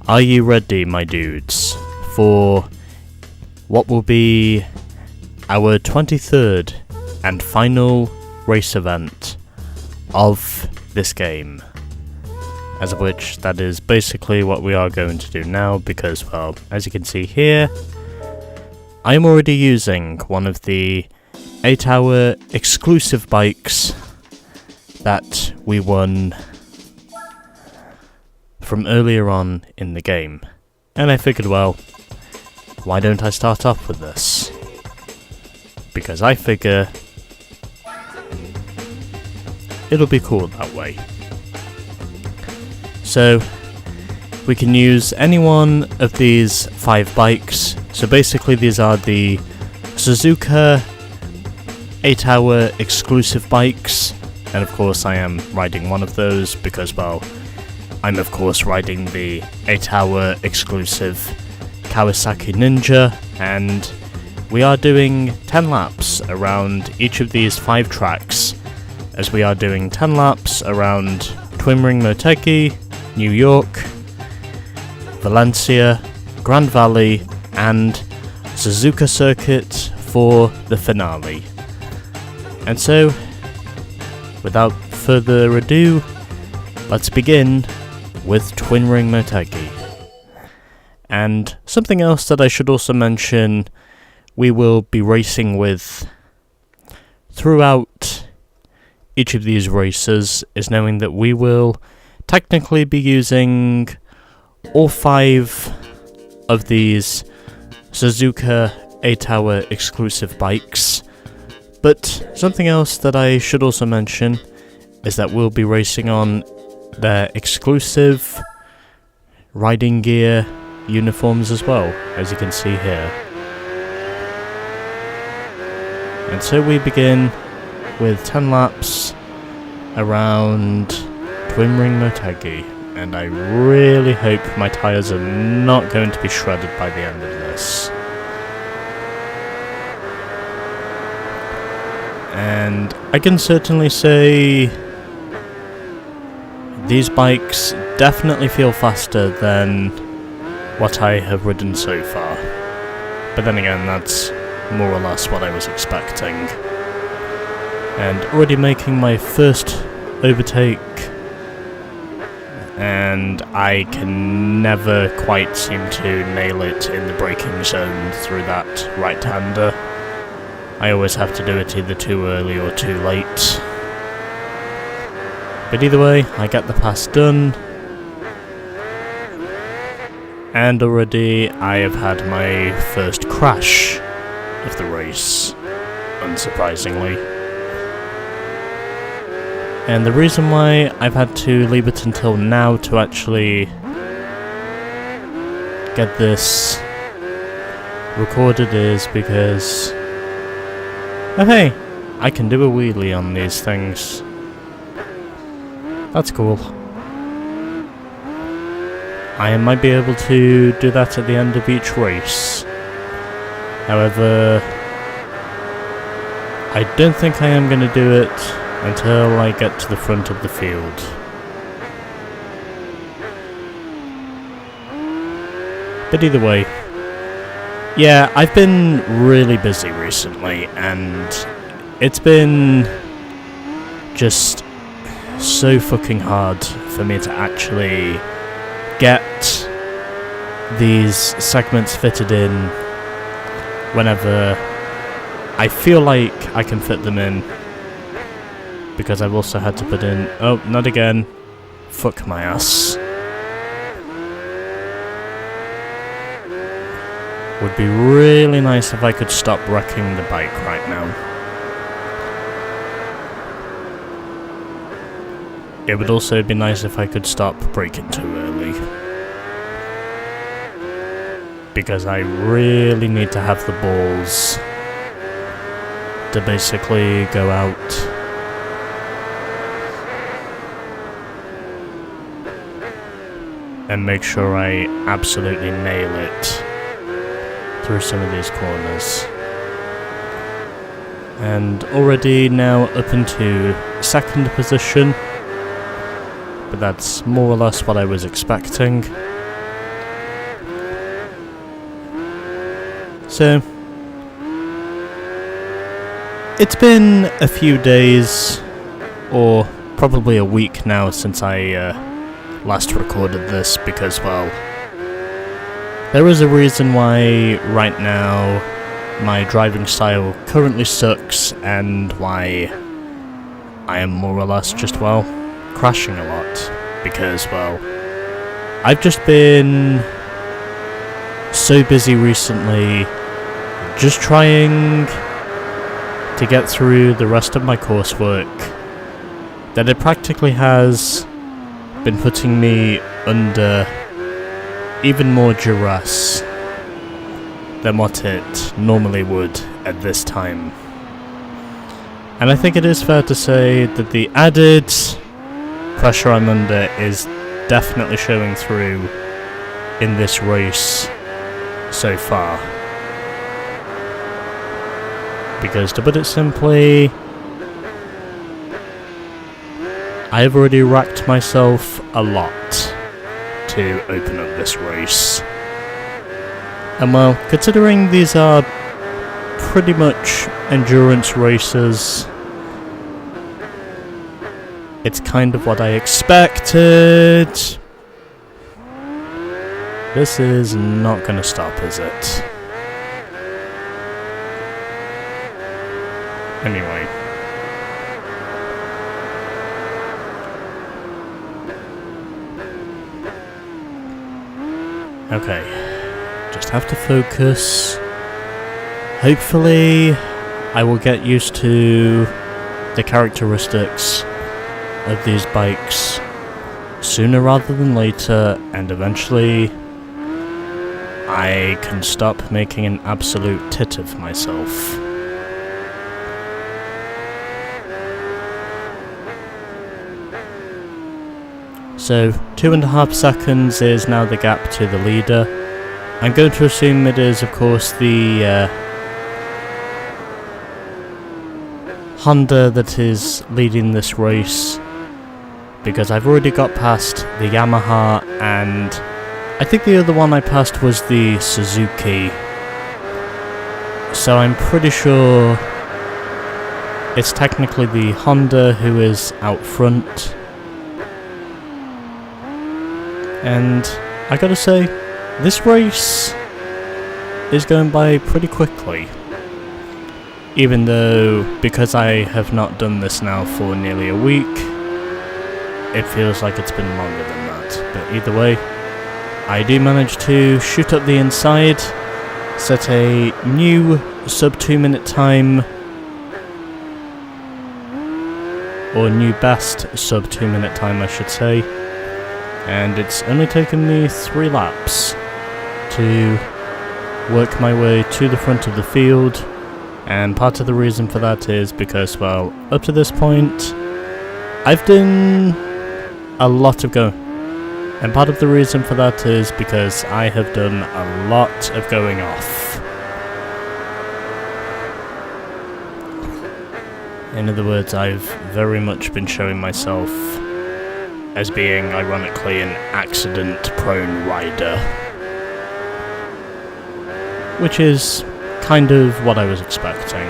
Are you ready, my dudes, for what will be our 23rd and final race event of this game? As of which, that is basically what we are going to do now, because, well, as you can see here, I am already using one of the 8-hour exclusive bikes that we won from earlier on in the game. And I figured, well, why don't I start off with this? Because I figure it'll be cool that way. So, we can use any one of these 5 bikes. So basically these are the Suzuka 8-hour exclusive bikes. And of course I am riding one of those because, well, I'm of course riding the 8-hour exclusive Kawasaki Ninja, and we are doing 10 laps around each of these 5 tracks, as we are doing 10 laps around Twin Ring Motegi, New York, Valencia, Grand Valley, and Suzuka Circuit for the finale. And so, without further ado, let's begin with Twin Ring Motegi. And something else that I should also mention, we will be racing with throughout each of these races, is knowing that we will technically be using all 5 of these Suzuka 8-hour exclusive bikes. But something else that I should also mention is that we'll be racing on their exclusive riding gear uniforms as well, as you can see here. And so we begin with 10 laps around Twin Ring Motegi, and I really hope my tyres are not going to be shredded by the end of this. And I can certainly say these bikes definitely feel faster than what I have ridden so far. But then again, that's more or less what I was expecting. And already making my first overtake, and I can never quite seem to nail it in the braking zone through that right-hander. I always have to do it either too early or too late. But either way, I get the pass done. And already I have had my first crash of the race, unsurprisingly. And the reason why I've had to leave it until now to actually get this recorded is because, oh hey, I can do a wheelie on these things. That's cool. I might be able to do that at the end of each race. However, I don't think I am going to do it until I get to the front of the field. But either way, yeah, I've been really busy recently, and it's been just so fucking hard for me to actually get these segments fitted in whenever I feel like I can fit them in, because I've also had to put in, oh, not again, fuck my ass. Would be really nice if I could stop wrecking the bike right now. It would also be nice if I could stop braking too early, because I really need to have the balls to basically go out and make sure I absolutely nail it through some of these corners. And already now up into second position, but that's more or less what I was expecting. So, it's been a few days, or probably a week now since I last recorded this, because, well, there is a reason why right now my driving style currently sucks, and why I am more or less just, well, crashing a lot. Because, well, I've just been so busy recently just trying to get through the rest of my coursework that it practically has been putting me under even more duress than what it normally would at this time. And I think it is fair to say that the added pressure I'm under is definitely showing through in this race so far. Because, to put it simply, I have already racked myself a lot to open up this race. And well, considering these are pretty much endurance races, it's kind of what I expected. This is not gonna stop, is it? Anyway. Okay. Just have to focus. Hopefully, I will get used to the characteristics of these bikes sooner rather than later, and eventually I can stop making an absolute tit of myself. So, 2.5 seconds is now the gap to the leader. I'm going to assume it is, of course, the Honda that is leading this race, because I've already got past the Yamaha, and I think the other one I passed was the Suzuki. So I'm pretty sure it's technically the Honda who is out front. And I gotta say, this race is going by pretty quickly. Even though, because I have not done this now for nearly a week, it feels like it's been longer than that. But either way, I do manage to shoot up the inside, set a new sub 2 minute time, or new best sub 2 minute time I should say, and it's only taken me 3 laps to work my way to the front of the field. And part of the reason for that is because, well, up to this point, I've done a lot of going. And part of the reason for that is because I have done a lot of going off. In other words, I've very much been showing myself as being, ironically, an accident-prone rider. Which is kind of what I was expecting.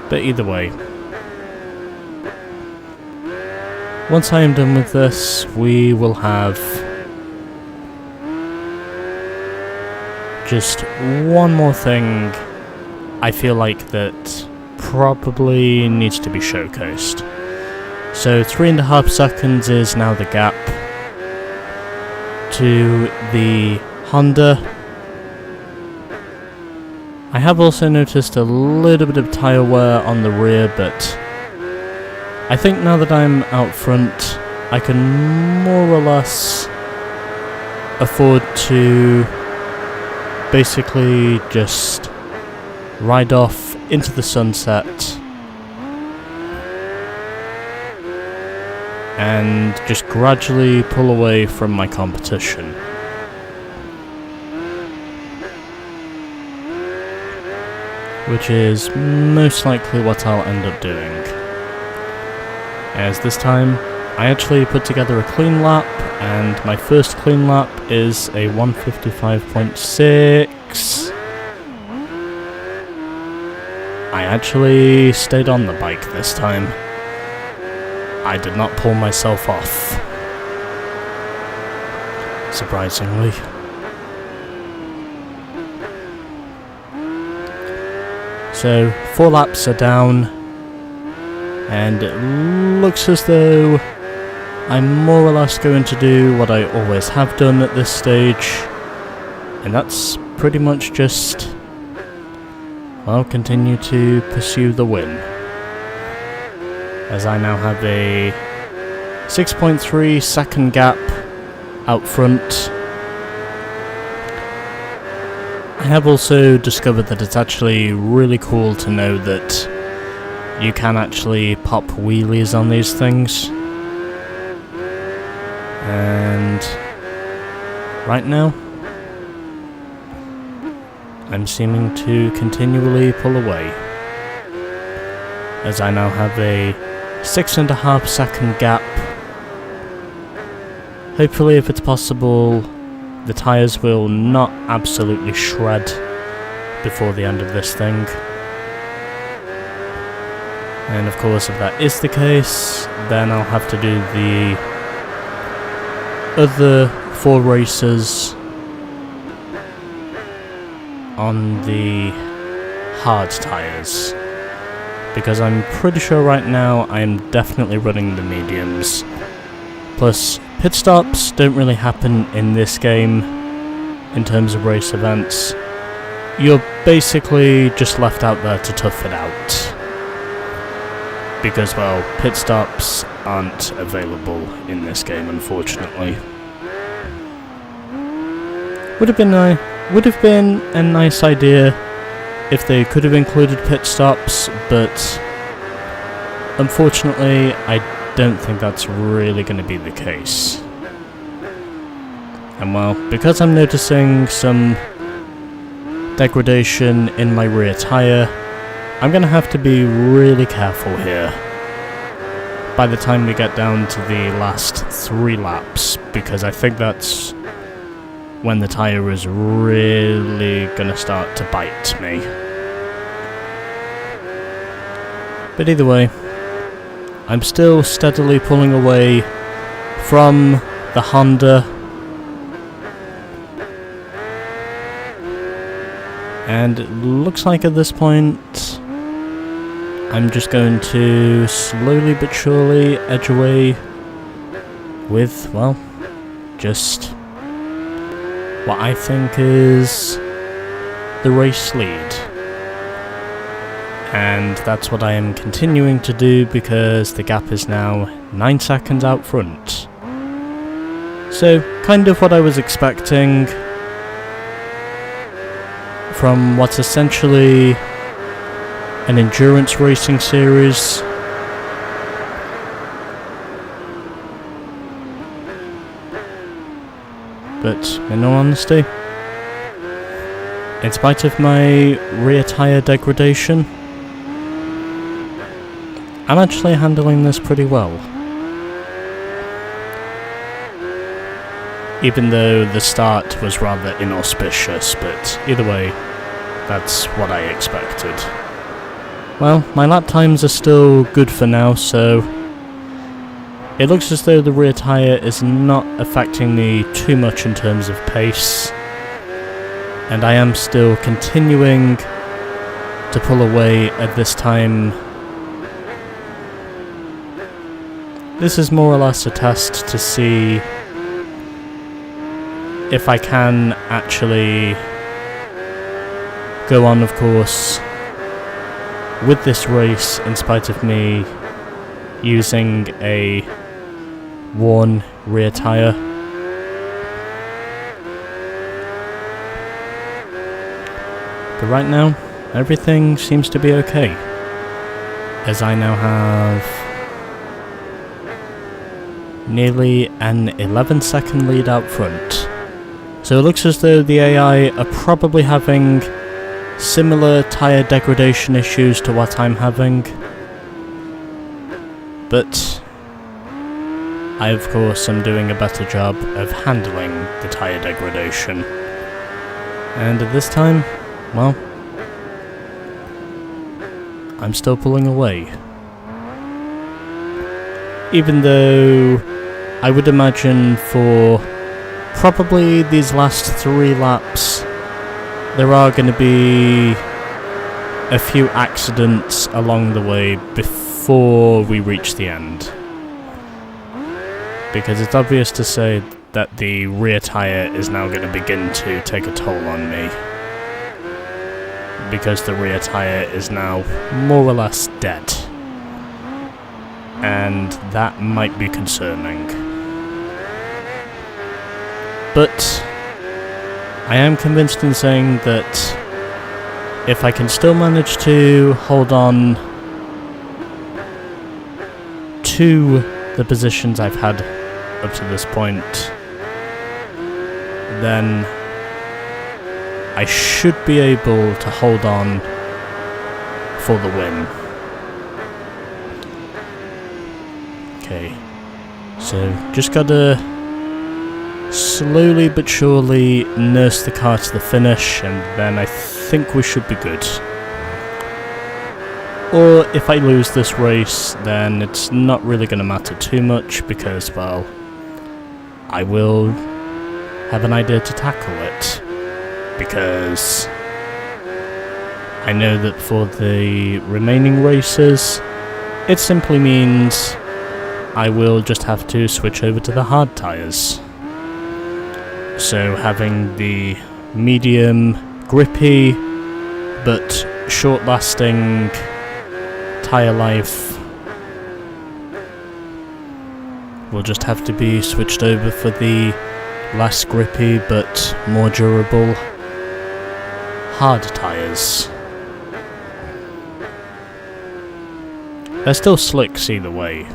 But either way, once I am done with this, we will have just one more thing I feel like that probably needs to be showcased. So 3.5 seconds is now the gap to the Honda. I have also noticed a little bit of tyre wear on the rear, but I think now that I'm out front, I can more or less afford to basically just ride off into the sunset and just gradually pull away from my competition. Which is most likely what I'll end up doing. As this time, I actually put together a clean lap, and my first clean lap is a 155.6. I actually stayed on the bike this time. I did not pull myself off. Surprisingly. So, 4 laps are down, and it looks as though I'm more or less going to do what I always have done at this stage, and that's pretty much just, well, continue to pursue the win. As I now have a 6.3 second gap out front. I have also discovered that it's actually really cool to know that you can actually pop wheelies on these things. And right now, I'm seeming to continually pull away, as I now have a 6.5 second gap. Hopefully, if it's possible, the tyres will not absolutely shred before the end of this thing. And of course, if that is the case, then I'll have to do the other 4 races on the hard tyres, because I'm pretty sure right now I am definitely running the mediums. Plus, pit stops don't really happen in this game in terms of race events. You're basically just left out there to tough it out, because, well, pit stops aren't available in this game, unfortunately. Would have been a nice idea if they could have included pit stops, but unfortunately I don't think that's really going to be the case. And well, because I'm noticing some degradation in my rear tyre, I'm going to have to be really careful here by the time we get down to the last 3 laps, because I think that's when the tyre is really going to start to bite me. But either way, I'm still steadily pulling away from the Honda, and it looks like at this point I'm just going to slowly but surely edge away with, well, just what I think is the race lead. And that's what I am continuing to do, because the gap is now 9 seconds out front. So, kind of what I was expecting from what's essentially an endurance racing series. But, in all honesty, in spite of my rear tyre degradation, I'm actually handling this pretty well. Even though the start was rather inauspicious, but either way, that's what I expected. Well, my lap times are still good for now, so it looks as though the rear tyre is not affecting me too much in terms of pace, and I am still continuing to pull away at this time. This is more or less a test to see if I can actually go on, of course, with this race in spite of me using a worn rear tyre. But right now, everything seems to be okay, as I now have nearly an 11-second lead out front. So it looks as though the AI are probably having similar tyre degradation issues to what I'm having. But I, of course, am doing a better job of handling the tyre degradation. And at this time, well, I'm still pulling away. Even though I would imagine for probably these last 3 laps, there are going to be a few accidents along the way before we reach the end. Because it's obvious to say that the rear tyre is now going to begin to take a toll on me. Because the rear tyre is now more or less dead. And that might be concerning. But I am convinced in saying that if I can still manage to hold on to the positions I've had up to this point, then I should be able to hold on for the win. Okay, so just gotta slowly but surely nurse the car to the finish, and then I think we should be good. Or if I lose this race, then it's not really going to matter too much, because, well, I will have an idea to tackle it. Because I know that for the remaining races, it simply means I will just have to switch over to the hard tyres. So having the medium, grippy, but short-lasting tyre life will just have to be switched over for the less grippy but more durable hard tyres. They're still slicks either way.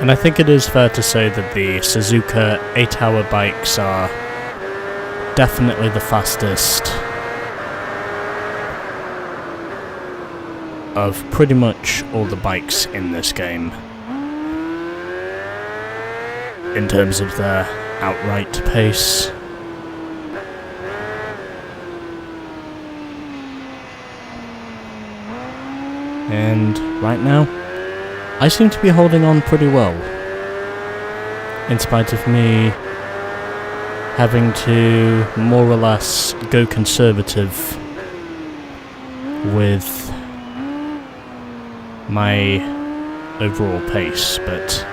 And I think it is fair to say that the Suzuka 8-hour bikes are definitely the fastest of pretty much all the bikes in this game, in terms of their outright pace. And right now, I seem to be holding on pretty well, in spite of me having to more or less go conservative with my overall pace, but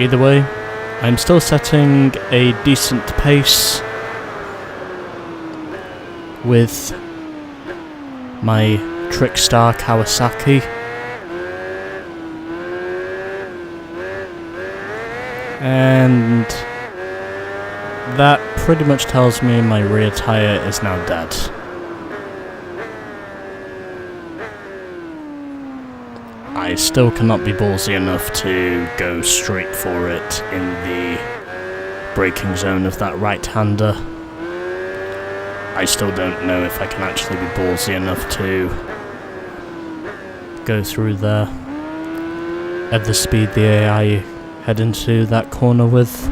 either way, I'm still setting a decent pace with my Trickstar Kawasaki. And that pretty much tells me my rear tyre is now dead. I still cannot be ballsy enough to go straight for it in the braking zone of that right-hander. I still don't know if I can actually be ballsy enough to go through there at the speed the AI head into that corner with.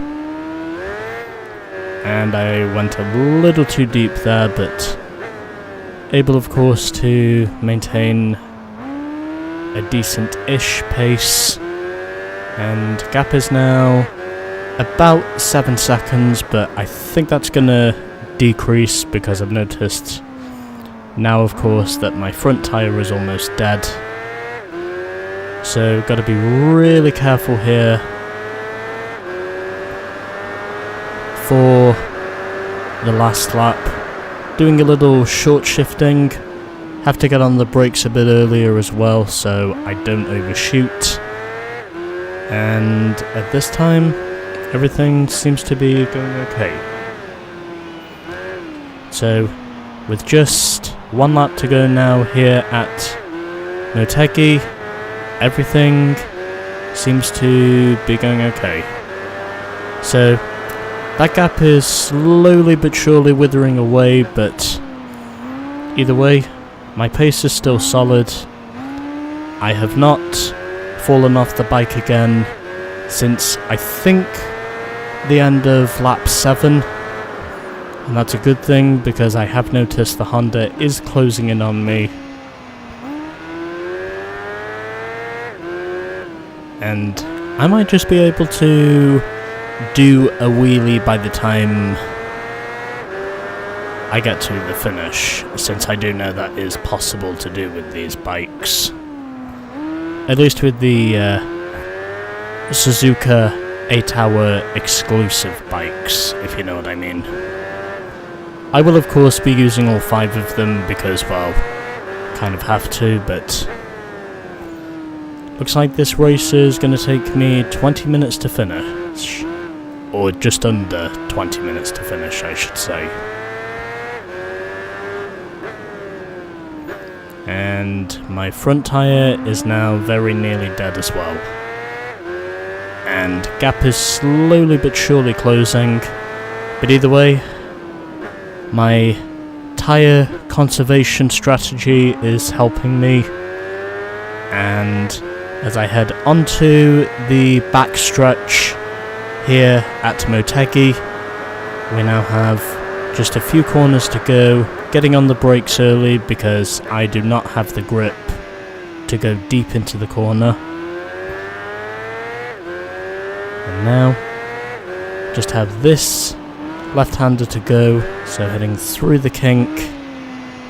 And I went a little too deep there, but able of course to maintain a decent-ish pace, and gap is now about 7 seconds, but I think that's gonna decrease because I've noticed now of course that my front tyre is almost dead, so gotta be really careful here for the last lap. Doing a little short shifting, have to get on the brakes a bit earlier as well so I don't overshoot, and at this time everything seems to be going okay. So with just 1 lap to go now here at Motegi, everything seems to be going okay. So that gap is slowly but surely withering away, but either way, my pace is still solid. I have not fallen off the bike again since I think the end of lap 7, And that's a good thing, because I have noticed the Honda is closing in on me. And I might just be able to do a wheelie by the time I get to the finish, since I do know that is possible to do with these bikes. At least with the Suzuka 8-hour exclusive bikes, if you know what I mean. I will of course be using all 5 of them because, well, kind of have to, but looks like this race is going to take me 20 minutes to finish. Or just under 20 minutes to finish, I should say. And my front tyre is now very nearly dead as well. And gap is slowly but surely closing. But either way, my tyre conservation strategy is helping me. And as I head onto the backstretch here at Motegi, we now have just a few corners to go, getting on the brakes early because I do not have the grip to go deep into the corner. And now, just have this left-hander to go, so heading through the kink,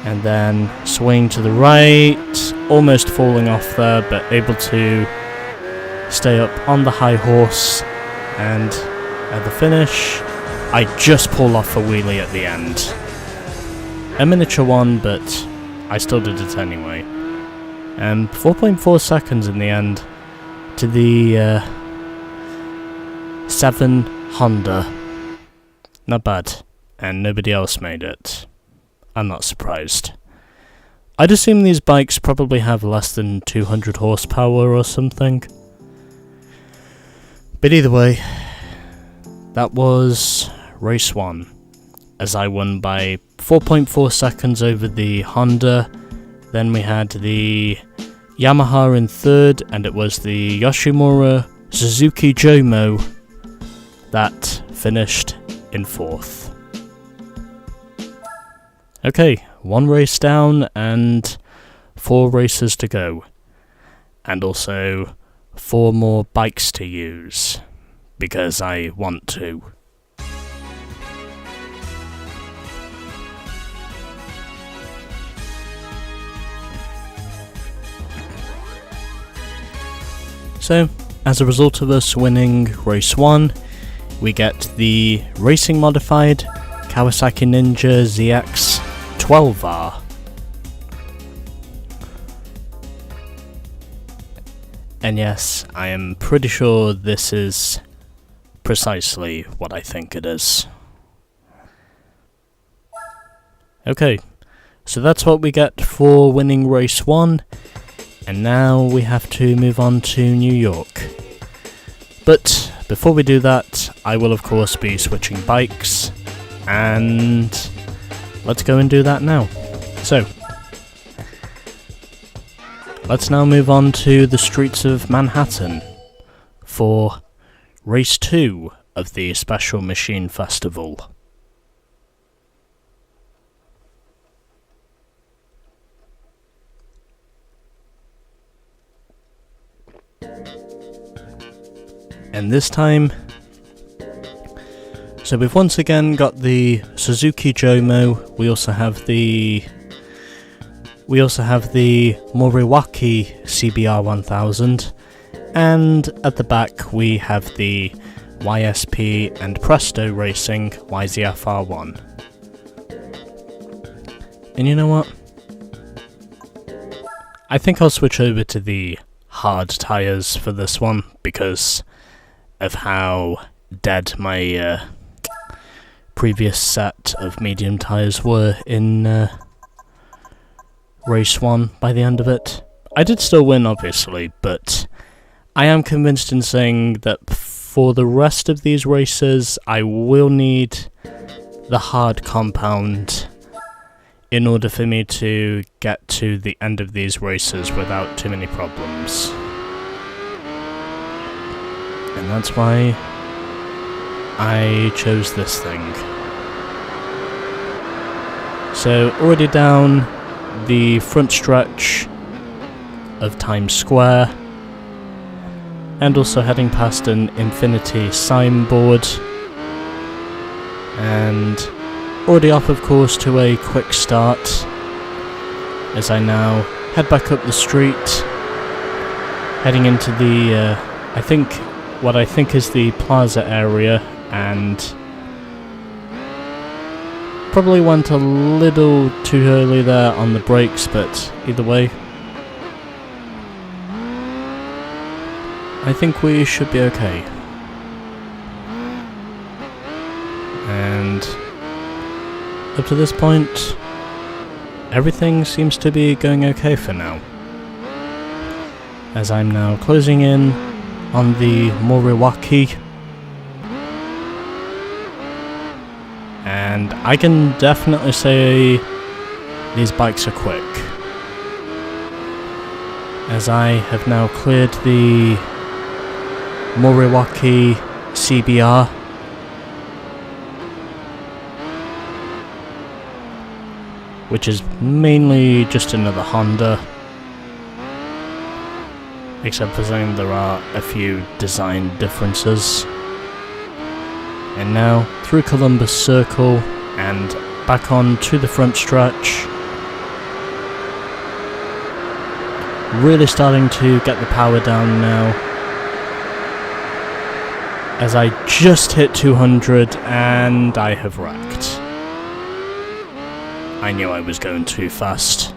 and then swaying to the right, almost falling off there, but able to stay up on the high horse, and at the finish, I just pull off a wheelie at the end. A miniature one, but I still did it anyway. 4.4 seconds in the end to the 7 Honda. Not bad. And nobody else made it. I'm not surprised. I'd assume these bikes probably have less than 200 horsepower or something. But either way, that was race 1, as I won by 4.4 seconds over the Honda. Then we had the Yamaha in 3rd, and it was the Yoshimura Suzuki Jomo that finished in 4th. Okay, 1 race down and 4 races to go. And also 4 more bikes to use, because I want to. So, as a result of us winning race 1, we get the racing modified Kawasaki Ninja ZX 12R. And yes, I am pretty sure this is precisely what I think it is. Okay, so that's what we get for winning race 1, and now we have to move on to New York. But before we do that, I will of course be switching bikes, and let's go and do that now. So, let's now move on to the streets of Manhattan for race 2 of the Special Machine Festival. And this time, so we've once again got the Suzuki Jomo. We also have the Moriwaki CBR 1000, and at the back we have the YSP and Presto Racing YZF-R1. And you know what? I think I'll switch over to the hard tyres for this one, because of how dead my previous set of medium tyres were in race 1 by the end of it. I did still win, obviously, but I am convinced in saying that for the rest of these races, I will need the hard compound in order for me to get to the end of these races without too many problems. And that's why I chose this thing. So already down the front stretch of Times Square, and also heading past an Infinity signboard, and already off of course to a quick start as I now head back up the street, heading into the what I think is the plaza area, and probably went a little too early there on the brakes, but either way, I think we should be okay. And up to this point, everything seems to be going okay for now, as I'm now closing in on the Moriwaki, and I can definitely say these bikes are quick, as I have now cleared the Moriwaki CBR, which is mainly just another Honda, except for saying there are a few design differences. And now through Columbus Circle and back on to the front stretch, really starting to get the power down now, as I just hit 200 and I have wrecked. I knew I was going too fast.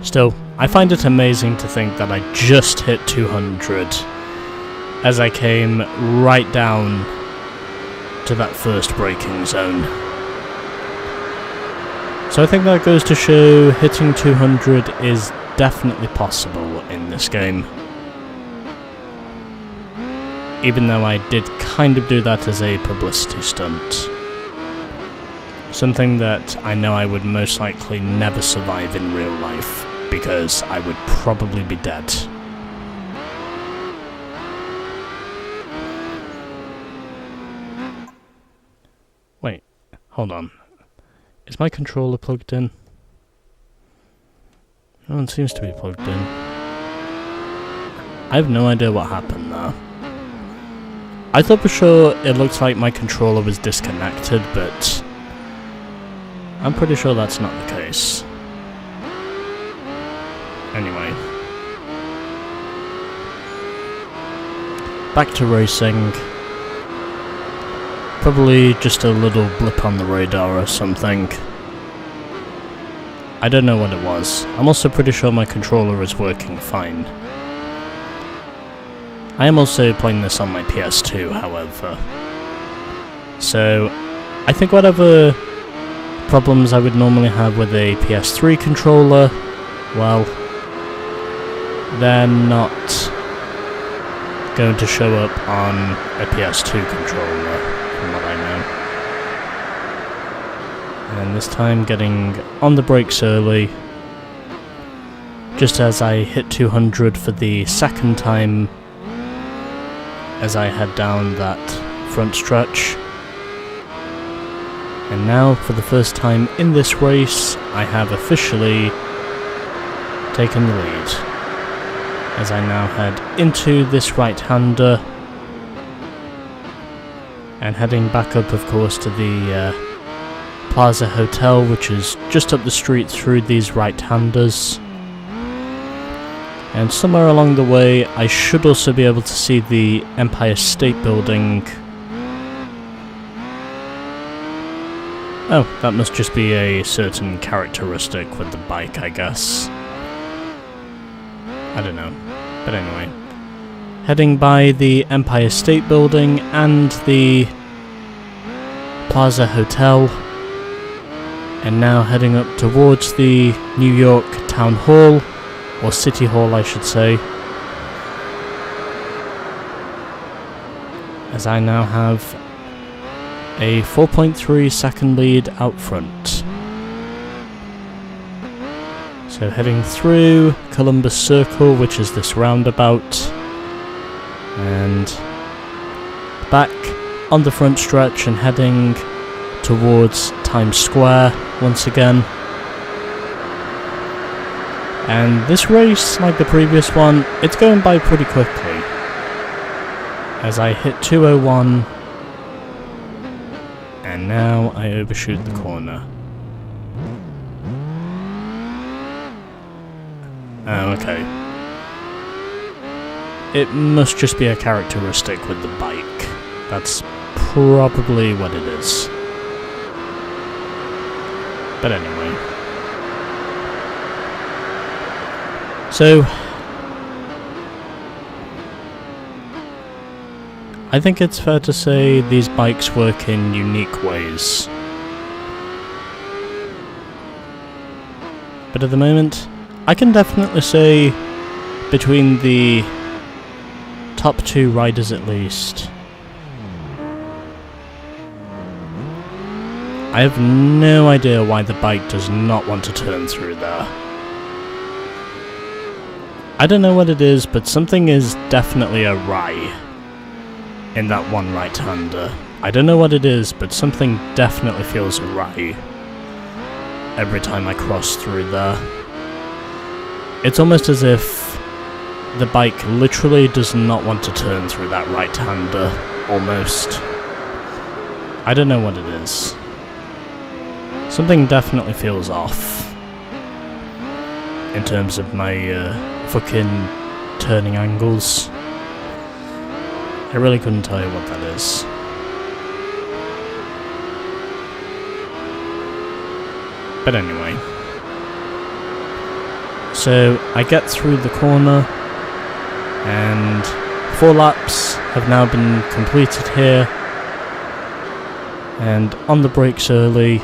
Still, I find it amazing to think that I just hit 200 as I came right down to that first braking zone. So I think that goes to show hitting 200 is definitely possible in this game. Even though I did kind of do that as a publicity stunt. Something that I know I would most likely never survive in real life, because I would probably be dead. Wait, hold on. Is my controller plugged in? No one seems to be plugged in. I have no idea what happened there. I thought for sure it looked like my controller was disconnected, but I'm pretty sure that's not the case. Anyway. Back to racing. Probably just a little blip on the radar or something. I don't know what it was. I'm also pretty sure my controller is working fine. I am also playing this on my PS2, however. So, I think whatever problems I would normally have with a PS3 controller, well, they're not going to show up on a PS2 controller, from what I know. And this time getting on the brakes early, just as I hit 200 for the second time as I head down that front stretch. And now, for the first time in this race, I have officially taken the lead, as I now head into this right-hander, and heading back up, of course, to the Plaza Hotel, which is just up the street through these right-handers. And somewhere along the way, I should also be able to see the Empire State Building. Oh, that must just be a certain characteristic with the bike, I guess. I don't know. But anyway. Heading by the Empire State Building and the Plaza Hotel. And now heading up towards the New York Town Hall. Or City Hall, I should say. As I now have a 4.3 second lead out front. So heading through Columbus Circle, which is this roundabout, and back on the front stretch and heading towards Times Square once again. And this race, like the previous one, it's going by pretty quickly. As I hit 201, and now I overshoot the corner. Oh, okay. It must just be a characteristic with the bike. That's probably what it is. But anyway. So, I think it's fair to say these bikes work in unique ways. But at the moment, I can definitely say, between the top two riders at least, I have no idea why the bike does not want to turn through there. I don't know what it is, but something is definitely awry in that one right-hander. I don't know what it is, but something definitely feels awry every time I cross through there. It's almost as if the bike literally does not want to turn through that right-hander, almost. I don't know what it is. Something definitely feels off in terms of my fucking turning angles. I really couldn't tell you what that is. But anyway. So I get through the corner, and 4 laps have now been completed here, and on the brakes early,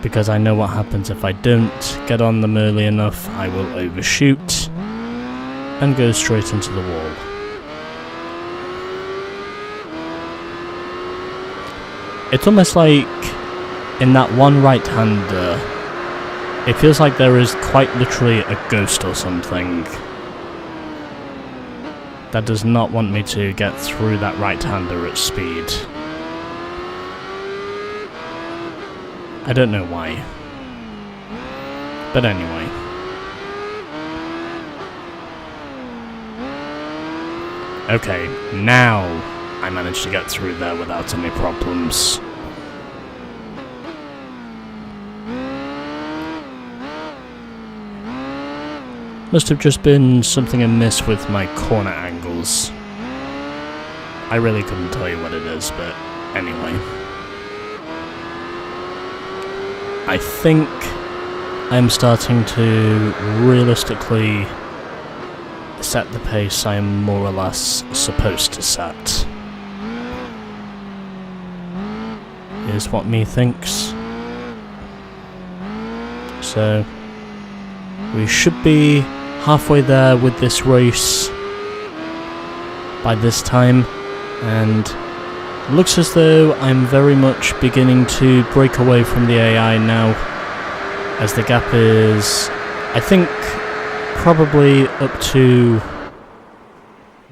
because I know what happens if I don't get on them early enough. I will overshoot and go straight into the wall. It's almost like in that one right-hander, it feels like there is quite literally a ghost or something that does not want me to get through that right-hander at speed. I don't know why. But anyway. Okay, now I managed to get through there without any problems. Must have just been something amiss with my corner angles. I really couldn't tell you what it is, but anyway. I think I'm starting to realistically set the pace I am more or less supposed to set. Is what me thinks. So, we should be halfway there with this race by this time, and looks as though I'm very much beginning to break away from the AI now, as the gap is, I think, probably up to...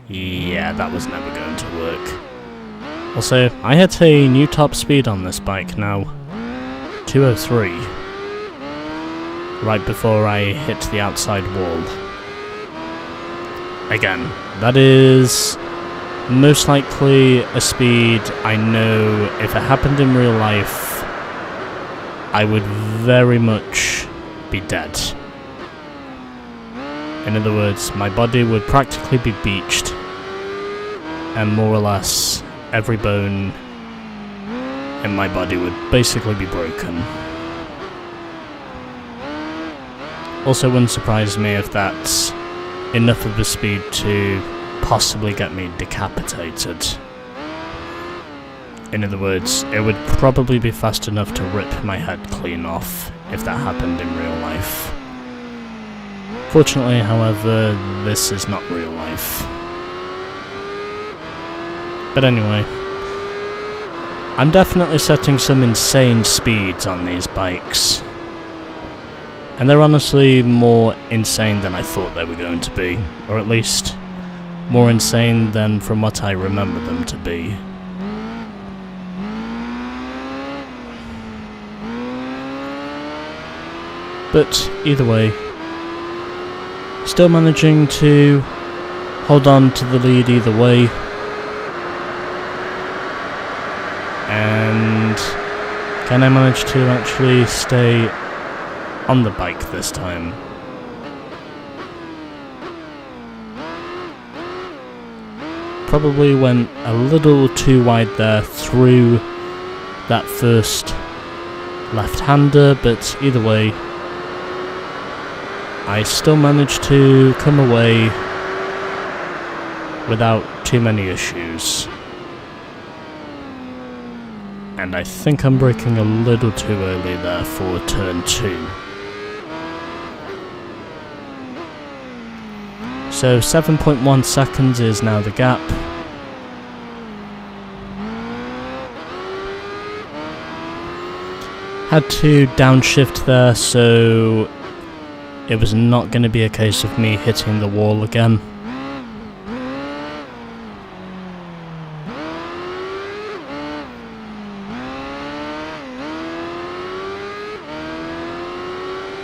Yeah, that was never going to work. Also, I hit a new top speed on this bike now, 203, right before I hit the outside wall. Again, that is most likely a speed I know if it happened in real life, I would very much be dead. In other words, my body would practically be beached, and more or less every bone in my body would basically be broken. Also wouldn't surprise me if that's enough of a speed to possibly get me decapitated. In other words, it would probably be fast enough to rip my head clean off if that happened in real life. Fortunately, however, this is not real life. But anyway, I'm definitely setting some insane speeds on these bikes. And they're honestly more insane than I thought they were going to be, or at least more insane than from what I remember them to be. But either way, still managing to hold on to the lead either way. And can I manage to actually stay on the bike this time? Probably went a little too wide there through that first left-hander, but either way, I still managed to come away without too many issues. And I think I'm braking a little too early there for turn 2. So 7.1 seconds is now the gap. Had to downshift there, so it was not going to be a case of me hitting the wall again.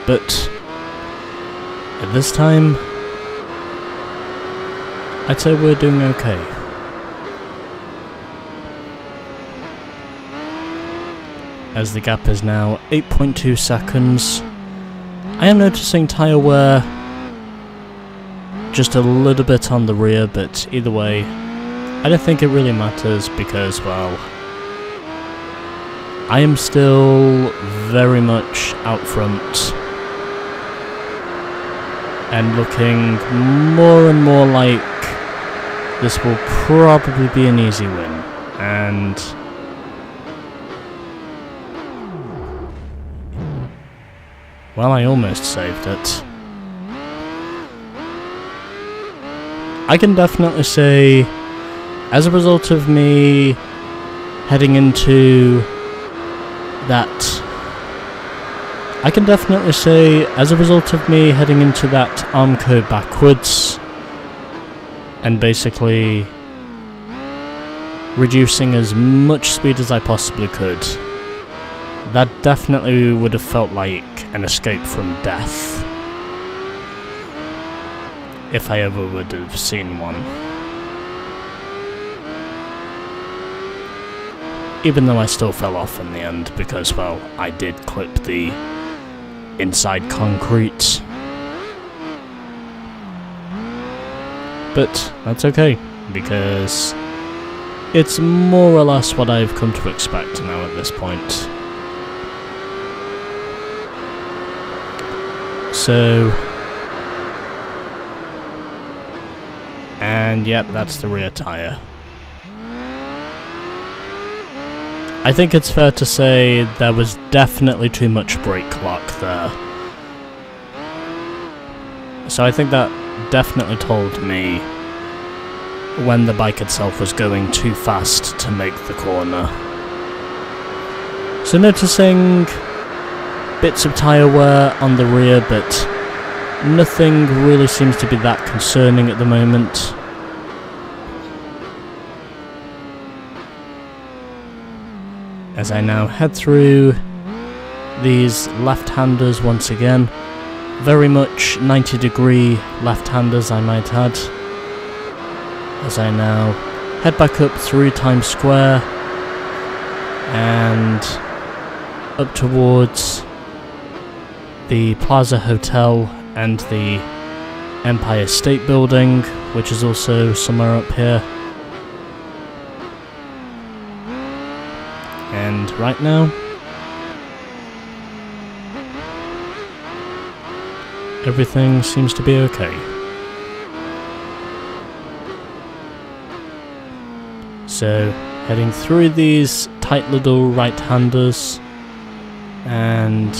But at this time, I'd say we're doing okay. As the gap is now 8.2 seconds. I am noticing tyre wear just a little bit on the rear, but either way, I don't think it really matters because, well, I am still very much out front and looking more and more like this will probably be an easy win. And well, I almost saved it. I can definitely say, as a result of me heading into that Armco backwards and basically reducing as much speed as I possibly could, that definitely would have felt like an escape from death, if I ever would have seen one. Even though I still fell off in the end because, well, I did clip the inside concrete. But that's okay, because it's more or less what I've come to expect now at this point. So, and yep, that's the rear tyre. I think it's fair to say there was definitely too much brake lock there. So I think that definitely told me when the bike itself was going too fast to make the corner. So noticing bits of tyre wear on the rear, but nothing really seems to be that concerning at the moment. As I now head through these left-handers once again, very much 90-degree left-handers I might add, as I now head back up through Times Square and up towards the Plaza Hotel and the Empire State Building, which is also somewhere up here. And right now, everything seems to be okay. So, heading through these tight little right-handers, and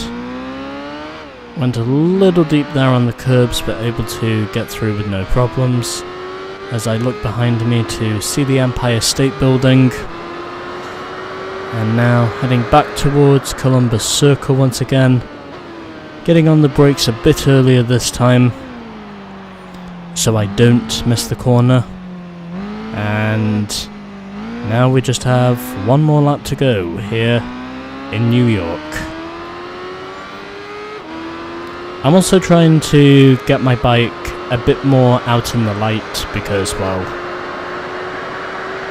went a little deep there on the curbs, but able to get through with no problems. As I look behind me to see the Empire State Building, and now heading back towards Columbus Circle once again, getting on the brakes a bit earlier this time, so I don't miss the corner. And now we just have one more lap to go here in New York. I'm also trying to get my bike a bit more out in the light because, well,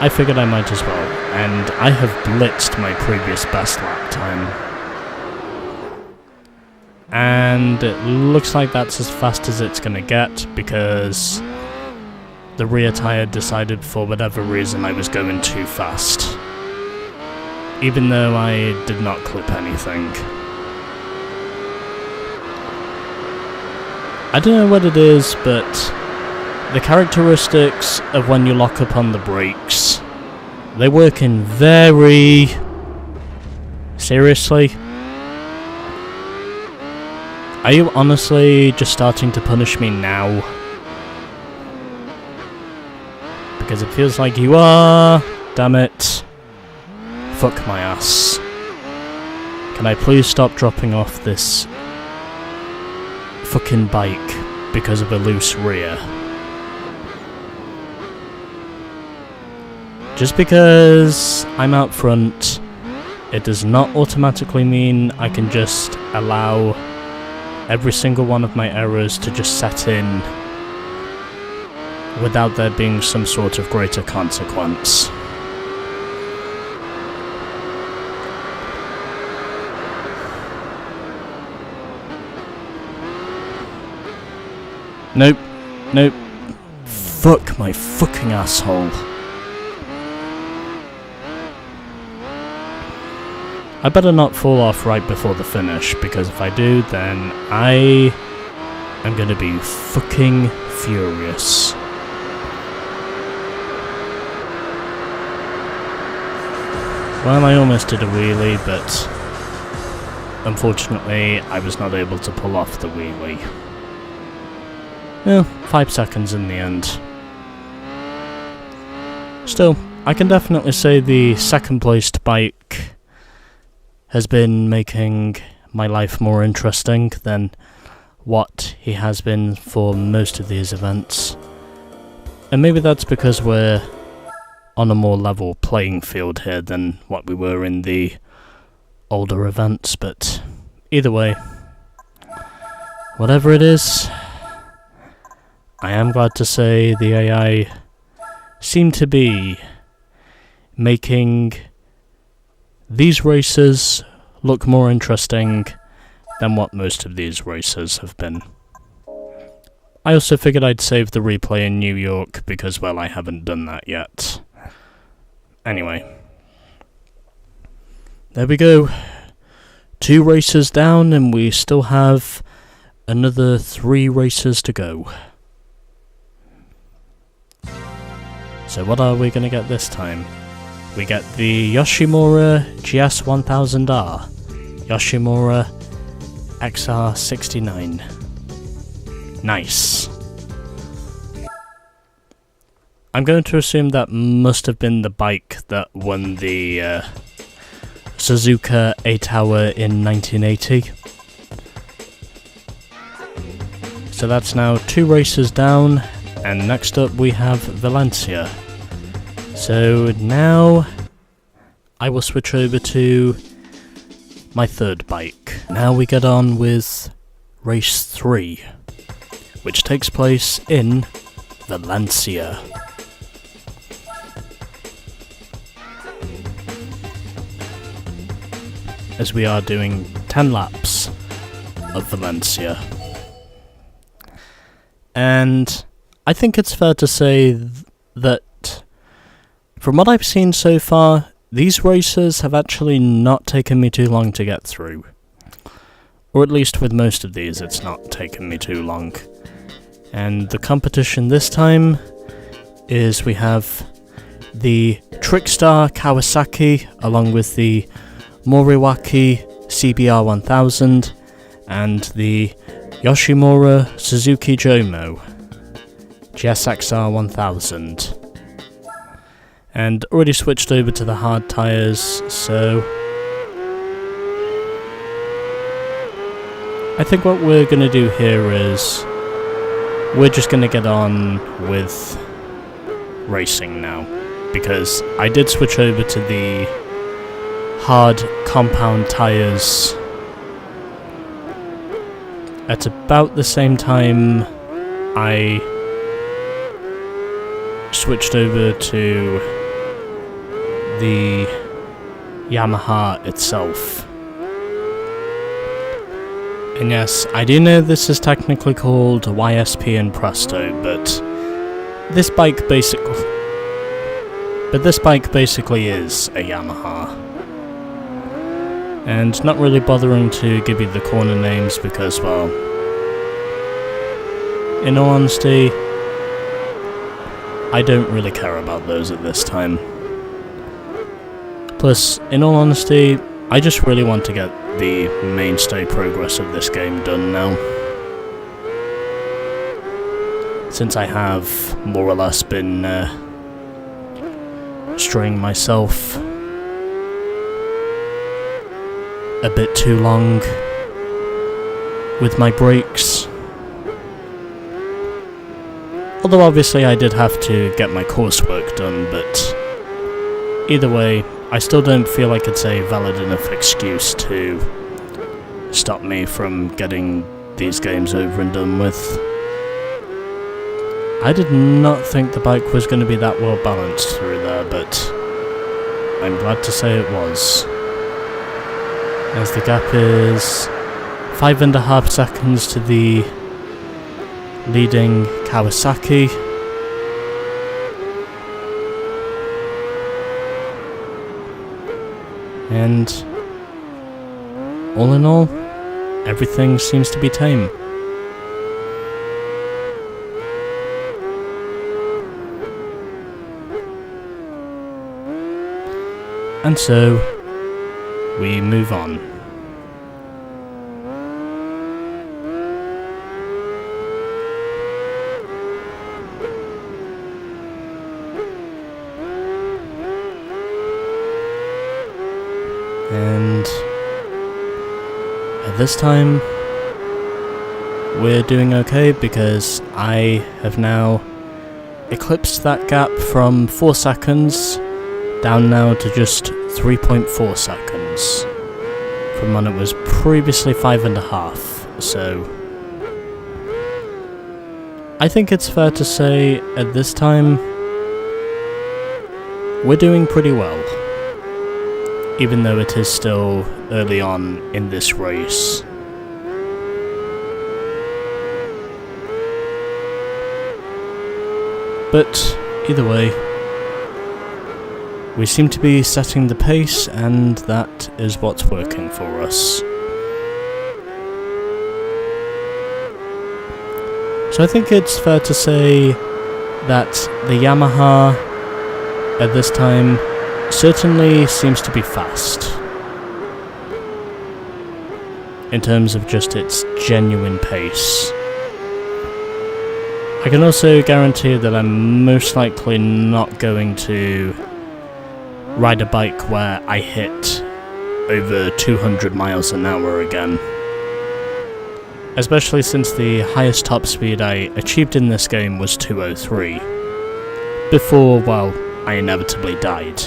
I figured I might as well, and I have blitzed my previous best lap time. And it looks like that's as fast as it's gonna get because the rear tyre decided for whatever reason I was going too fast. Even though I did not clip anything. I don't know what it is, but the characteristics of when you lock up on the brakes, they work in very... Seriously? Are you honestly just starting to punish me now? Because it feels like you are. Damn it. Fuck my ass. Can I please stop dropping off this fucking bike because of a loose rear? Just because I'm out front, it does not automatically mean I can just allow every single one of my errors to just set in without there being some sort of greater consequence. Nope. Nope. Fuck my fucking asshole. I better not fall off right before the finish, because if I do, then I am gonna be fucking furious. Well, I almost did a wheelie, but unfortunately I was not able to pull off the wheelie. Well, 5 seconds in the end. Still, I can definitely say the second placed bike has been making my life more interesting than what he has been for most of these events. And maybe that's because we're on a more level playing field here than what we were in the older events, but either way, whatever it is, I am glad to say the AI seem to be making these races look more interesting than what most of these races have been. I also figured I'd save the replay in New York because, well, I haven't done that yet. Anyway. There we go. 2 races down and we still have another 3 races to go. So what are we going to get this time? We get the Yoshimura GS1000R, Yoshimura XR69. Nice. I'm going to assume that must have been the bike that won the Suzuka 8-hour in 1980. So that's now 2 races down, and next up we have Valencia. So now I will switch over to my third bike. Now we get on with race 3, which takes place in Valencia. As we are doing 10 laps of Valencia. And I think it's fair to say that from what I've seen so far, these races have actually not taken me too long to get through. Or at least with most of these, it's not taken me too long. And the competition this time is we have the Trickstar Kawasaki along with the Moriwaki CBR 1000 and the Yoshimura Suzuki Jomo GSXR 1000. And already switched over to the hard tyres, so I think what we're going to do here is we're just going to get on with racing now, because I did switch over to the hard compound tyres at about the same time I switched over to the Yamaha itself. And yes, I do know this is technically called YSP and Presto, but this bike basically is a Yamaha. And not really bothering to give you the corner names because, well, in all honesty, I don't really care about those at this time. Plus, in all honesty, I just really want to get the mainstay progress of this game done now. Since I have more or less been straying myself a bit too long with my breaks. Although obviously I did have to get my coursework done, but either way, I still don't feel like it's a valid enough excuse to stop me from getting these games over and done with. I did not think the bike was going to be that well balanced through there, but I'm glad to say it was. As the gap is 5.5 seconds to the leading Kawasaki. And all in all, everything seems to be tame. And so, we move on. And at this time, we're doing okay because I have now eclipsed that gap from 4 seconds down now to just 3.4 seconds from when it was previously 5.5. So I think it's fair to say at this time we're doing pretty well, even though it is still early on in this race. But either way, we seem to be setting the pace, and that is what's working for us. So I think it's fair to say that the Yamaha at this time certainly seems to be fast in terms of just its genuine pace. I can also guarantee that I'm most likely not going to ride a bike where I hit over 200 miles an hour again. Especially since the highest top speed I achieved in this game was 203. Before, well, I inevitably died.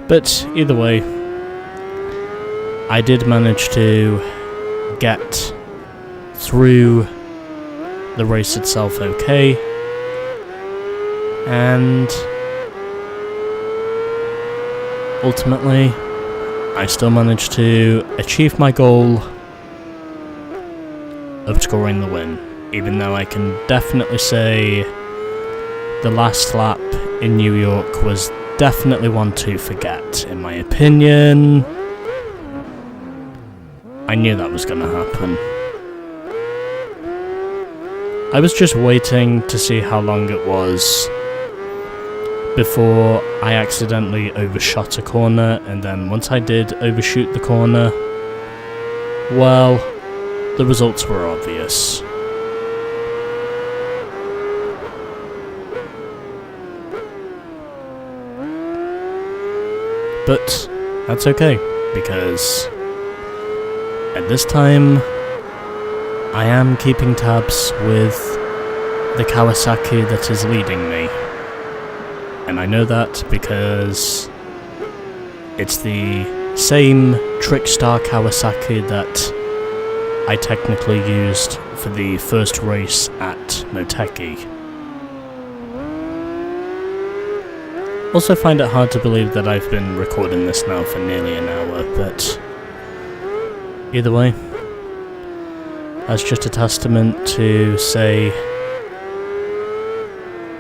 But either way, I did manage to get through the race itself okay, and ultimately I still managed to achieve my goal of scoring the win, even though I can definitely say the last lap in New York was definitely one to forget, in my opinion. I knew that was going to happen. I was just waiting to see how long it was before I accidentally overshot a corner, and then once I did overshoot the corner, well, the results were obvious. But that's okay, because at this time I am keeping tabs with the Kawasaki that is leading me. And I know that because it's the same Trickstar Kawasaki that I technically used for the first race at Motegi. Also find it hard to believe that I've been recording this now for nearly an hour, but either way, that's just a testament to say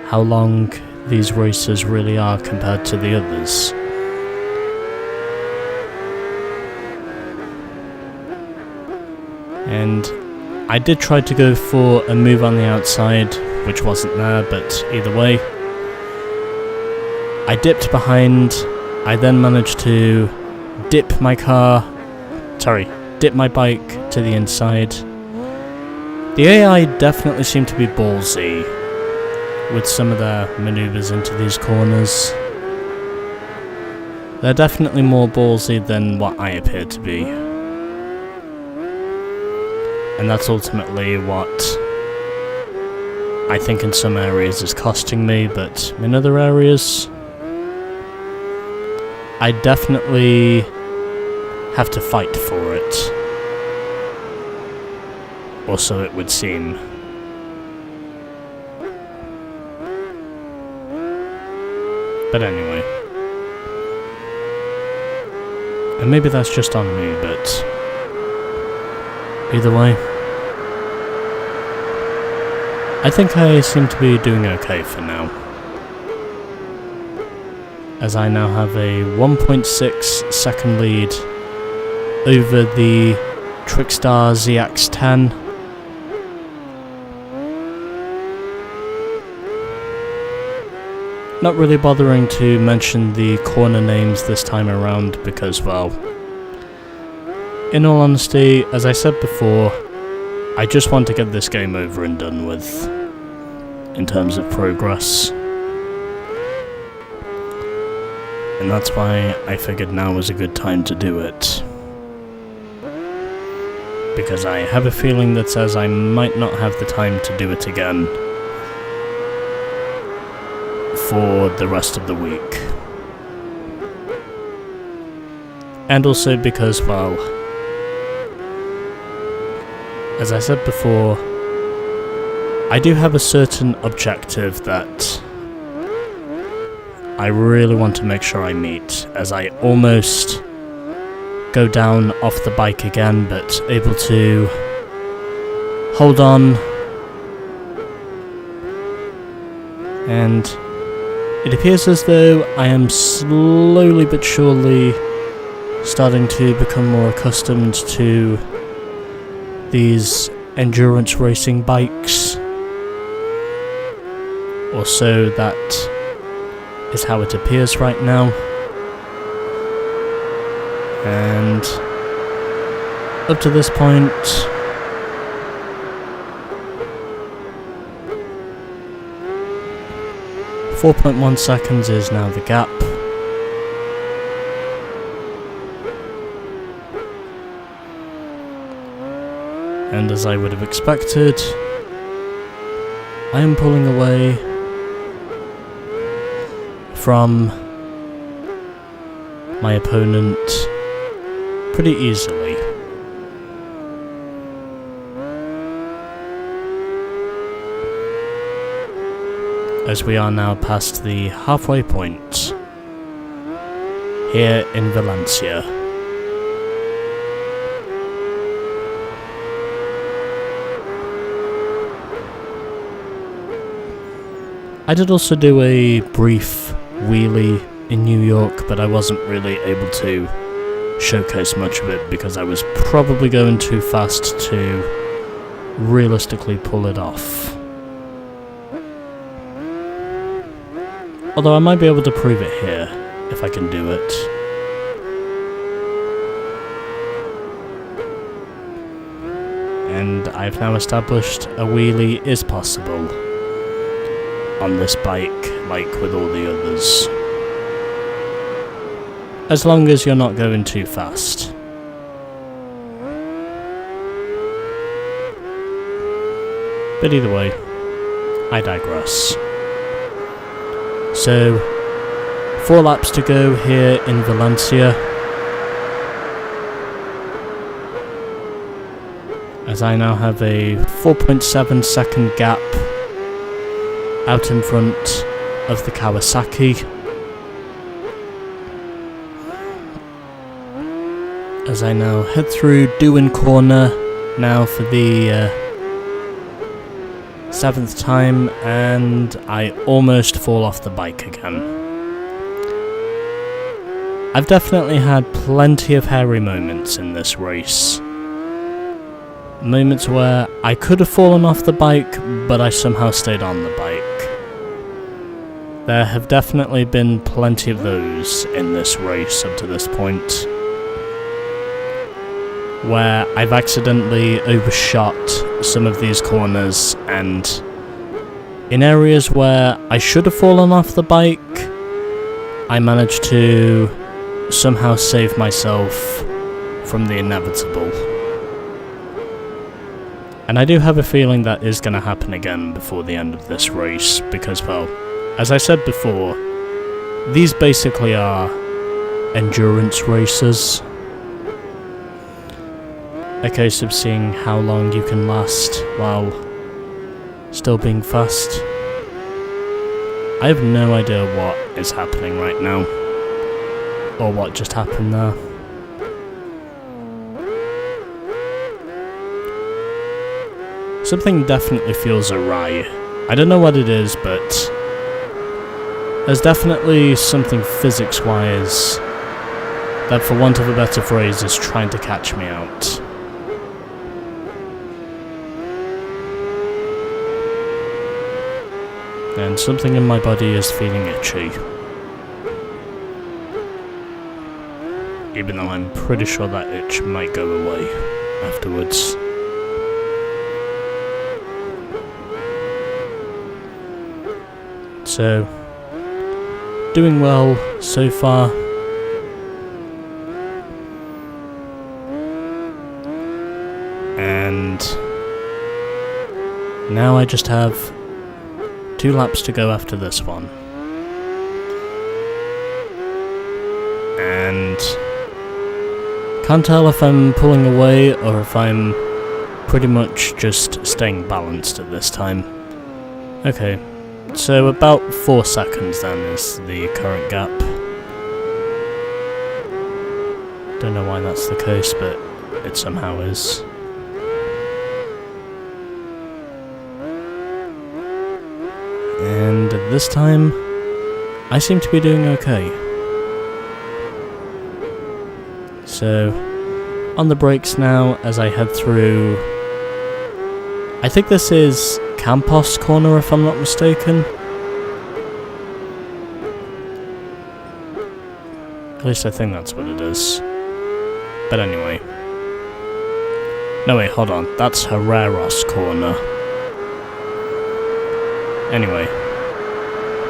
how long these races really are compared to the others. And I did try to go for a move on the outside, which wasn't there, but either way, I dipped behind. I then managed to dip my bike to the inside. The AI definitely seemed to be ballsy with some of their maneuvers into these corners. They're definitely more ballsy than what I appear to be. And that's ultimately what I think in some areas is costing me, but in other areas, I definitely have to fight for it. Or so it would seem. But anyway. And maybe that's just on me, but either way, I think I seem to be doing okay for now, as I now have a 1.6 second lead over the Trickstar ZX-10. Not really bothering to mention the corner names this time around because, well, in all honesty, as I said before, I just want to get this game over and done with, in terms of progress. And that's why I figured now was a good time to do it. Because I have a feeling that says I might not have the time to do it again for the rest of the week. And also because, well, as I said before, I do have a certain objective that I really want to make sure I meet, as I almost go down off the bike again, but able to hold on. And it appears as though I am slowly but surely starting to become more accustomed to these endurance racing bikes, or so that is how it appears right now. And up to this point, .1 seconds is now the gap. And as I would have expected, I am pulling away from my opponent pretty easily. As we are now past the halfway point here in Valencia. I did also do a brief wheelie in New York, but I wasn't really able to showcase much of it because I was probably going too fast to realistically pull it off. Although I might be able to prove it here, if I can do it. And I've now established a wheelie is possible on this bike, like with all the others. As long as you're not going too fast. But either way, I digress. So, 4 laps to go here in Valencia. as I now have a 4.7 second gap out in front of the Kawasaki. As I now head through Doin Corner now for the 7th time, and I almost fall off the bike again. I've definitely had plenty of hairy moments in this race. Moments where I could have fallen off the bike, but I somehow stayed on the bike. There have definitely been plenty of those in this race up to this point, where I've accidentally overshot some of these corners, and in areas where I should have fallen off the bike, I managed to somehow save myself from the inevitable. And I do have a feeling that is going to happen again before the end of this race, because, well, as I said before, these basically are endurance races. A case of seeing how long you can last while still being fast. I have no idea what is happening right now, or what just happened there. Something definitely feels awry. I don't know what it is, but there's definitely something physics-wise that, for want of a better phrase, is trying to catch me out. And something in my body is feeling itchy. Even though I'm pretty sure that itch might go away afterwards. So, doing well so far. And now I just have 2 laps to go after this one. And can't tell if I'm pulling away or if I'm pretty much just staying balanced at this time. Okay, so about 4 seconds then is the current gap. Don't know why that's the case, but it somehow is. And this time, I seem to be doing okay. So, on the brakes now as I head through, I think this is Campos Corner if I'm not mistaken. At least I think that's what it is. But anyway. No wait, hold on, that's Herreros Corner. Anyway,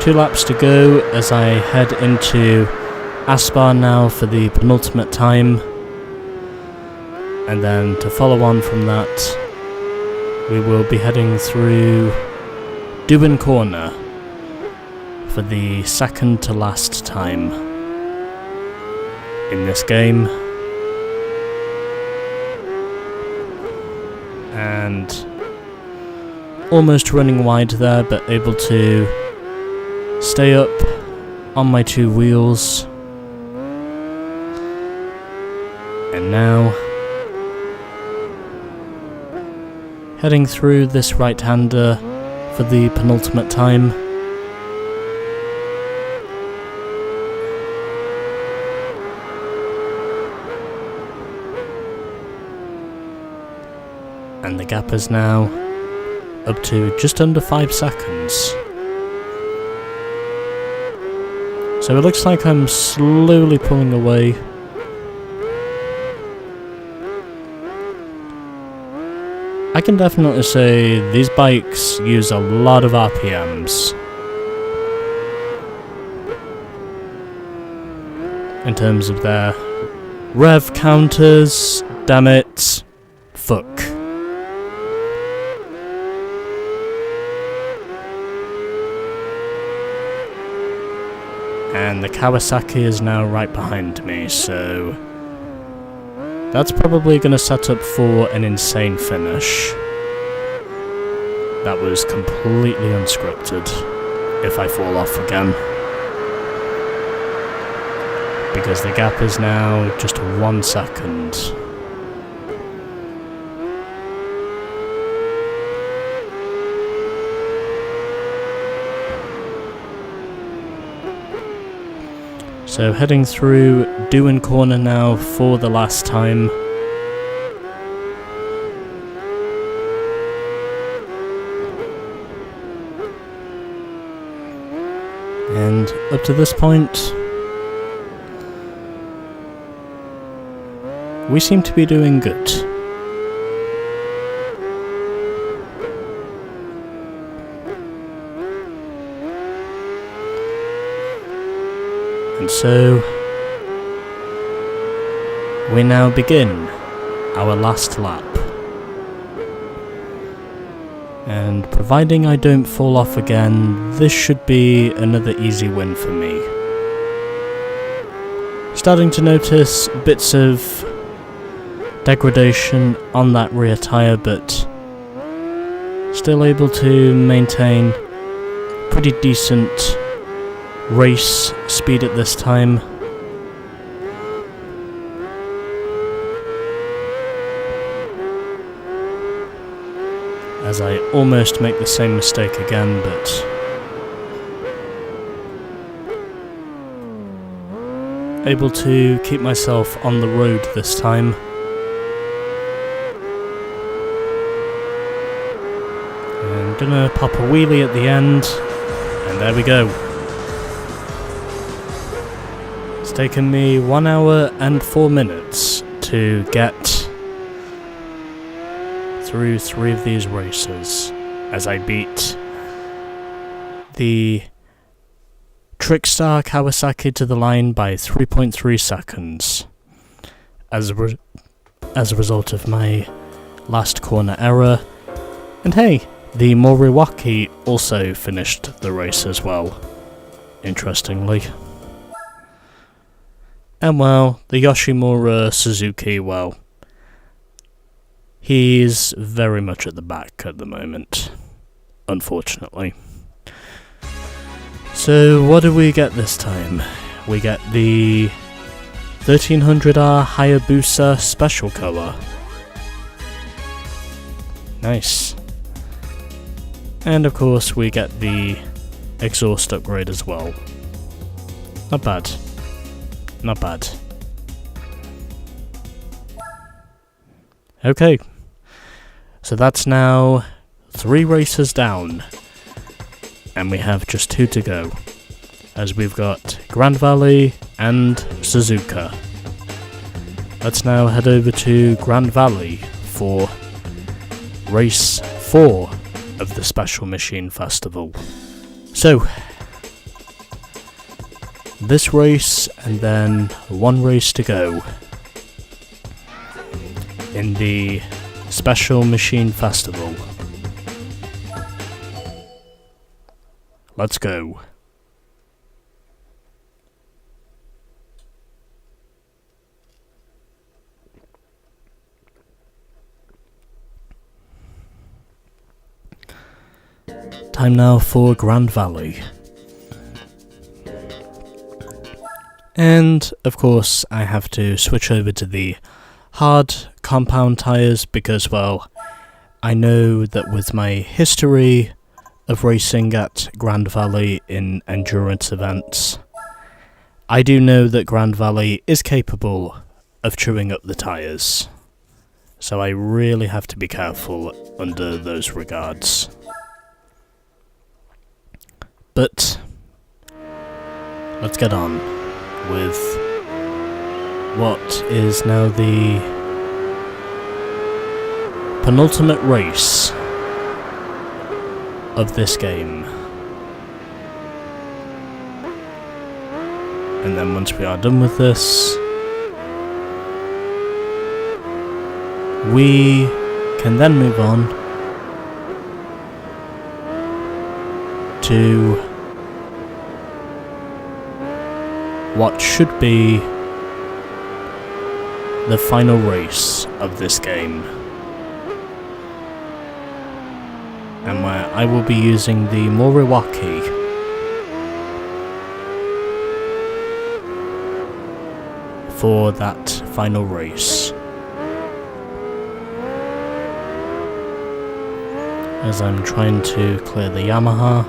2 laps to go as I head into Aspar now for the penultimate time. And then to follow on from that, we will be heading through Doin Corner for the second to last time in this game. And almost running wide there, but able to stay up on my 2 wheels. And now, heading through this right-hander for the penultimate time. And the gap is now up to just under 5 seconds. So it looks like I'm slowly pulling away. I can definitely say these bikes use a lot of RPMs in terms of their rev counters. Damn it. Fuck. And the Kawasaki is now right behind me, so That's probably going to set up for an insane finish. That was completely unscripted, if I fall off again. Because the gap is now just 1 second. So heading through Dewan Corner now for the last time. And up to this point, we seem to be doing good. And so, we now begin our last lap. And providing I don't fall off again, this should be another easy win for me. Starting to notice bits of degradation on that rear tyre, but still able to maintain pretty decent race speed at this time. As I almost make the same mistake again, but able to keep myself on the road this time. And gonna pop a wheelie at the end, and there we go. It's taken me 1 hour and 4 minutes to get through 3 of these races, as I beat the Trickstar Kawasaki to the line by 3.3 seconds as a result of my last corner error. And hey, the Moriwaki also finished the race as well, interestingly. And well, the Yoshimura Suzuki, well, he's very much at the back at the moment, unfortunately. So what do we get this time? We get the 1300R Hayabusa Special Color. Nice. And of course we get the exhaust upgrade as well. Not bad. Not bad. Okay. So that's now 3 races down. And we have just 2 to go, as we've got Grand Valley and Suzuka. Let's now head over to Grand Valley for race 4 of the Special Machine Festival. So, this race and then 1 race to go in the Special Machine Festival. Let's go. Time now for Grand Valley. And, of course, I have to switch over to the hard compound tyres because, well, I know that with my history of racing at Grand Valley in endurance events, I do know that Grand Valley is capable of chewing up the tyres. So I really have to be careful under those regards. But let's get on with what is now the penultimate race of this game. And then once we are done with this, we can then move on to what should be the final race of this game, and where I will be using the Moriwaki for that final race. As I'm trying to clear the Yamaha,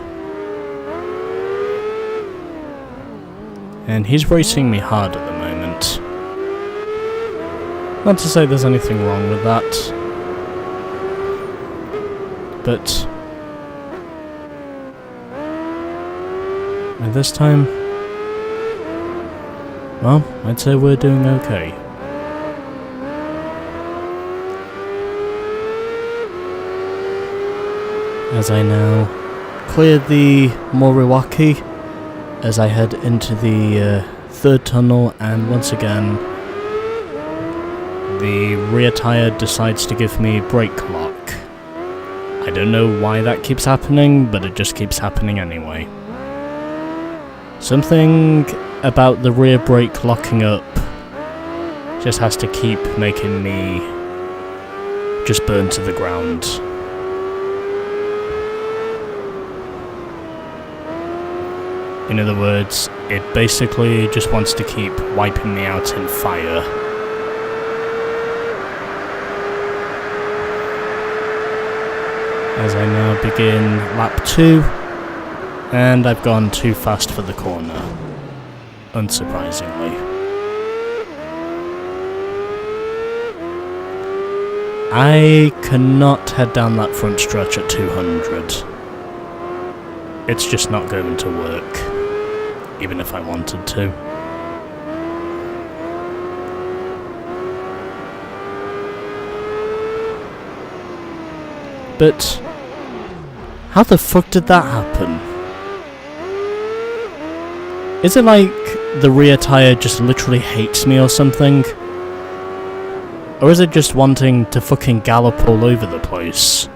and he's racing me hard at the moment. Not to say there's anything wrong with that, but at this time, well, I'd say we're doing okay. As I now clear the Moriwaki, as I head into the third tunnel, and once again the rear tyre decides to give me brake lock. I don't know why that keeps happening, but it just keeps happening anyway. Something about the rear brake locking up just has to keep making me just burn to the ground. In other words, it basically just wants to keep wiping me out in fire. As I now begin lap 2, and I've gone too fast for the corner, unsurprisingly. I cannot head down that front stretch at 200. It's just not going to work, even if I wanted to. But how the fuck did that happen? Is it like the rear tyre just literally hates me or something? Or is it just wanting to fucking gallop all over the place?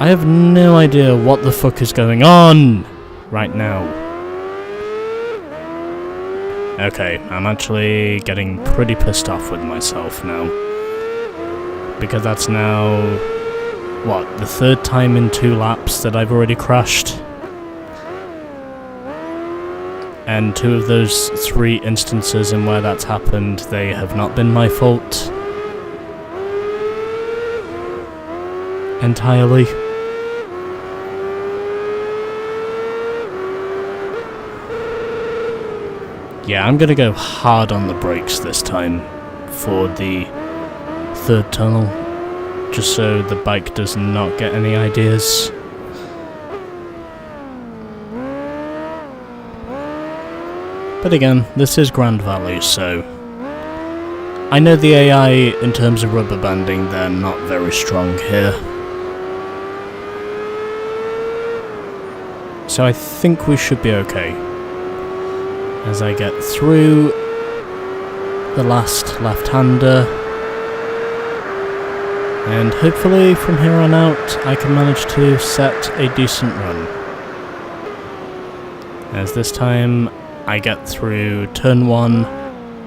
I have no idea what the fuck is going on right now. Okay, I'm actually getting pretty pissed off with myself now. Because that's now, what, the third time in 2 laps that I've already crashed? And 2 of those 3 instances in where that's happened, they have not been my fault entirely. Yeah, I'm gonna go hard on the brakes this time for the third tunnel, just so the bike does not get any ideas. But again, this is Grand Valley, so I know the AI in terms of rubber banding, they're not very strong here. So I think we should be okay. As I get through the last left-hander, and hopefully from here on out I can manage to set a decent run. As this time I get through turn 1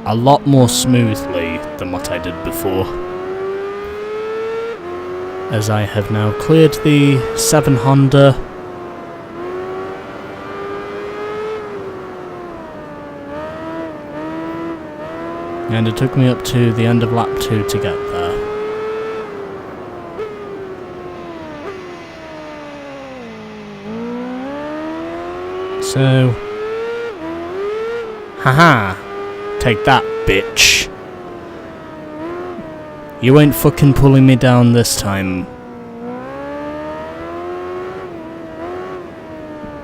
a lot more smoothly than what I did before, as I have now cleared the 7 Honda. And it took me up to the end of lap 2 to get there. So, haha, take that, bitch. You ain't fucking pulling me down this time.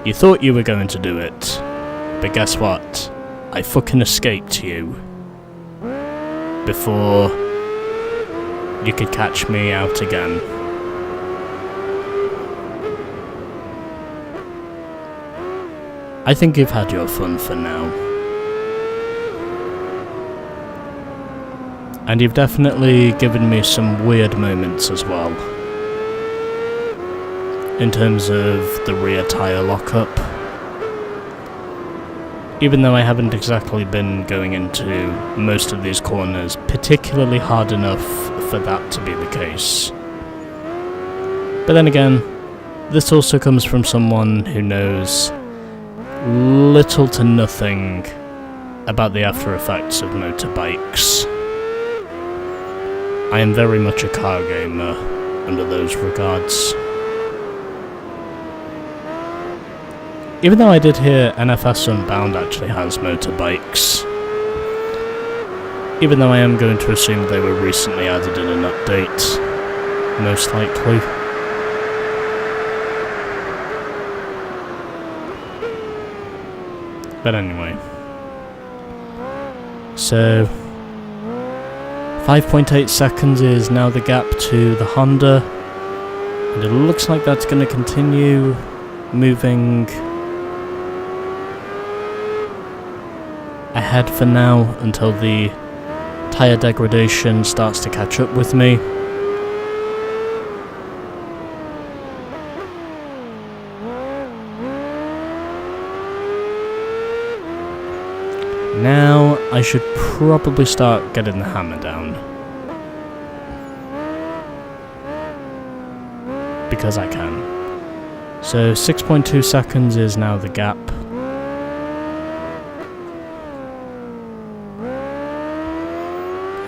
You thought you were going to do it, but guess what? I fucking escaped you before you could catch me out again. I think you've had your fun for now. And you've definitely given me some weird moments as well, in terms of the rear tyre lockup. even though I haven't exactly been going into most of these corners particularly hard enough for that to be the case. But then again, this also comes from someone who knows little to nothing about the after effects of motorbikes. I am very much a car gamer under those regards. Even though I did hear NFS Unbound actually has motorbikes, even though I am going to assume they were recently added in an update, most likely. But anyway, so 5.8 seconds is now the gap to the Honda, and it looks like that's going to continue moving ahead for now until the tyre degradation starts to catch up with me. Now I should probably start getting the hammer down, because I can. So 6.2 seconds is now the gap.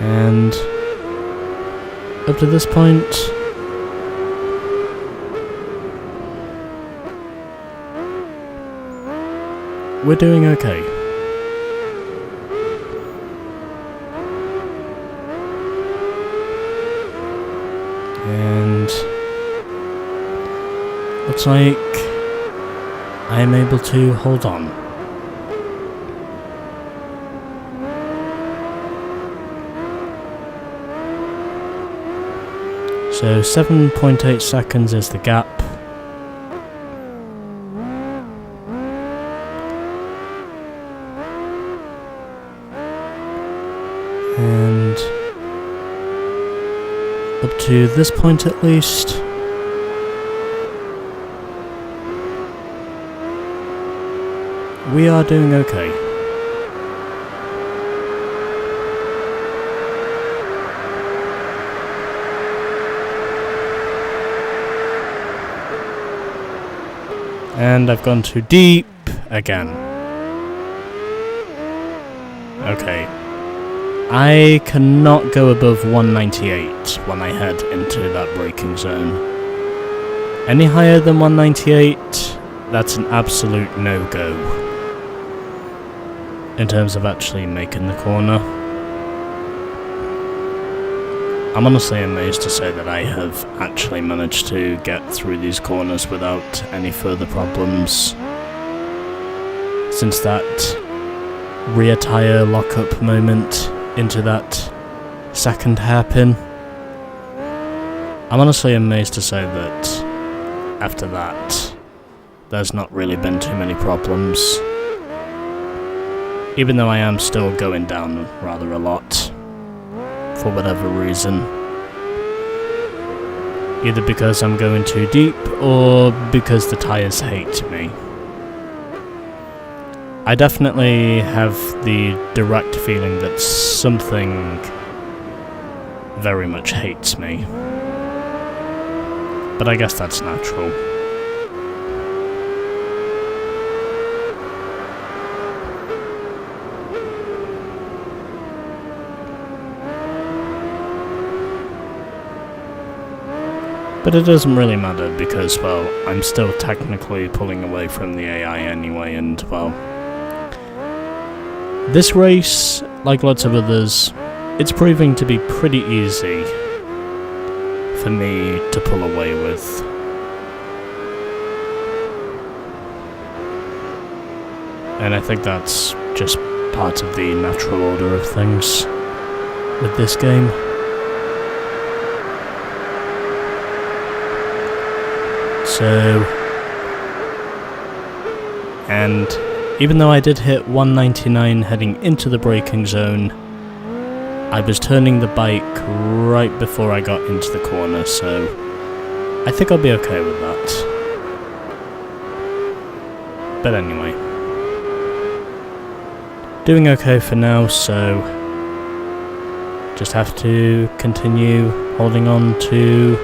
And up to this point, we're doing okay. And looks like I am able to hold on. So 7.8 seconds is the gap. And up to this point at least, we are doing okay. And I've gone too deep again. Okay. I cannot go above 198 when I head into that braking zone. Any higher than 198, that's an absolute no-go in terms of actually making the corner. I'm honestly amazed to say that I have actually managed to get through these corners without any further problems since that rear tyre lock-up moment into that second hairpin. I'm honestly amazed to say that after that, there's not really been too many problems, even though I am still going down rather a lot. For whatever reason. Either because I'm going too deep, or because the tyres hate me. I definitely have the direct feeling that something very much hates me. But I guess that's natural. But it doesn't really matter because, well, I'm still technically pulling away from the AI anyway, and, well, this race, like lots of others, it's proving to be pretty easy for me to pull away with. And I think that's just part of the natural order of things with this game. So, and even though I did hit 199 heading into the braking zone, I was turning the bike right before I got into the corner, so I think I'll be okay with that. But anyway. doing okay for now, so just have to continue holding on to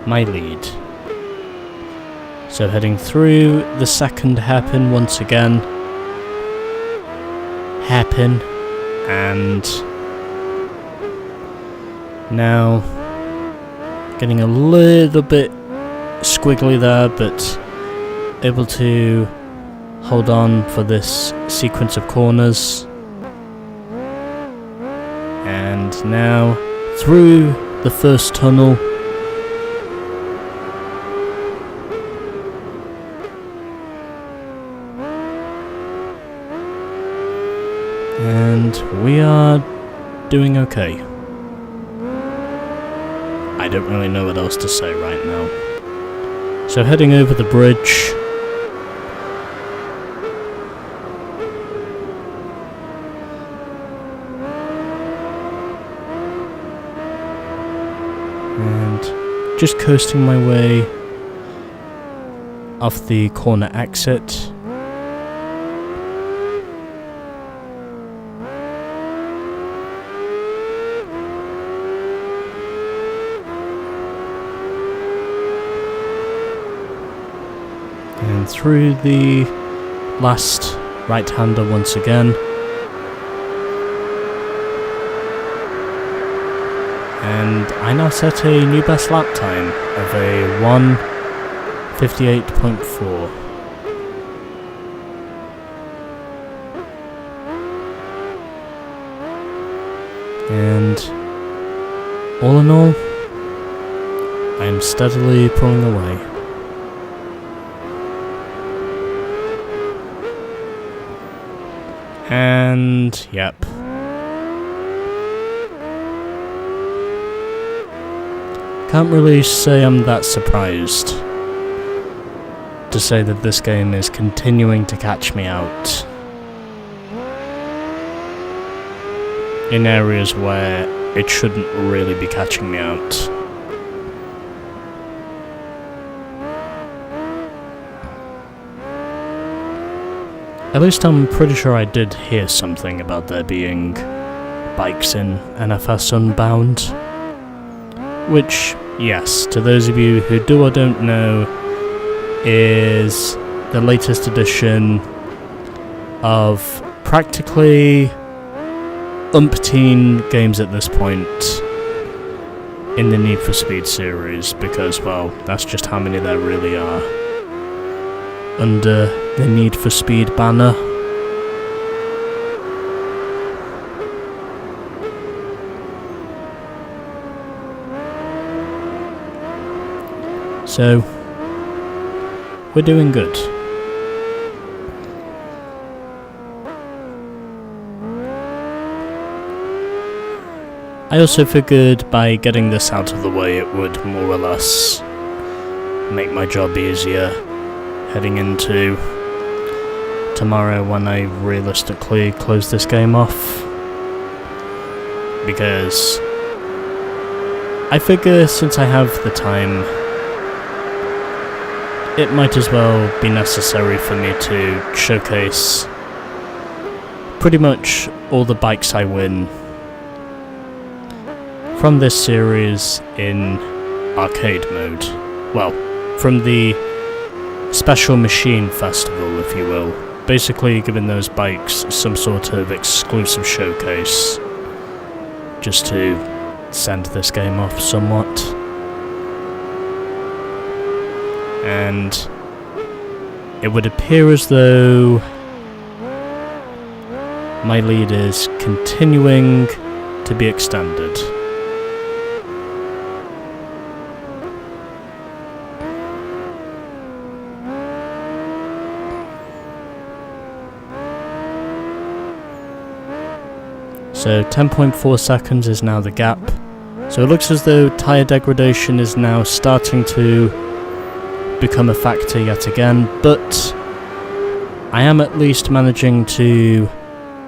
my lead. So heading through the second hairpin once again. Hairpin. And now getting a little bit squiggly there, but able to hold on for this sequence of corners. And now through the first tunnel. And we are doing okay. I don't really know what else to say right now. So heading over the bridge. And just coasting my way off the corner exit. And through the last right-hander once again. And I now set a new best lap time of a 1:58.4. And all in all, I am steadily pulling away. And yep. Can't really say I'm that surprised to say that this game is continuing to catch me out in areas where it shouldn't really be catching me out. At least I'm pretty sure I did hear something about there being bikes in NFS Unbound. Which, yes, to those of you who do or don't know, is the latest edition of practically umpteen games at this point in the Need for Speed series, because, well, that's just how many there really are under the Need for Speed banner. So, we're doing good. I also figured by getting this out of the way it would more or less make my job easier heading into tomorrow when I realistically close this game off. Because I figure since I have the time, it might as well be necessary for me to showcase pretty much all the bikes I win from this series in arcade mode. Well, from the Special Machine Festival, if you will. Basically giving those bikes some sort of exclusive showcase just to send this game off somewhat. And it would appear as though my lead is continuing to be extended. So 10.4 seconds is now the gap. So it looks as though tyre degradation is now starting to become a factor yet again, but I am at least managing to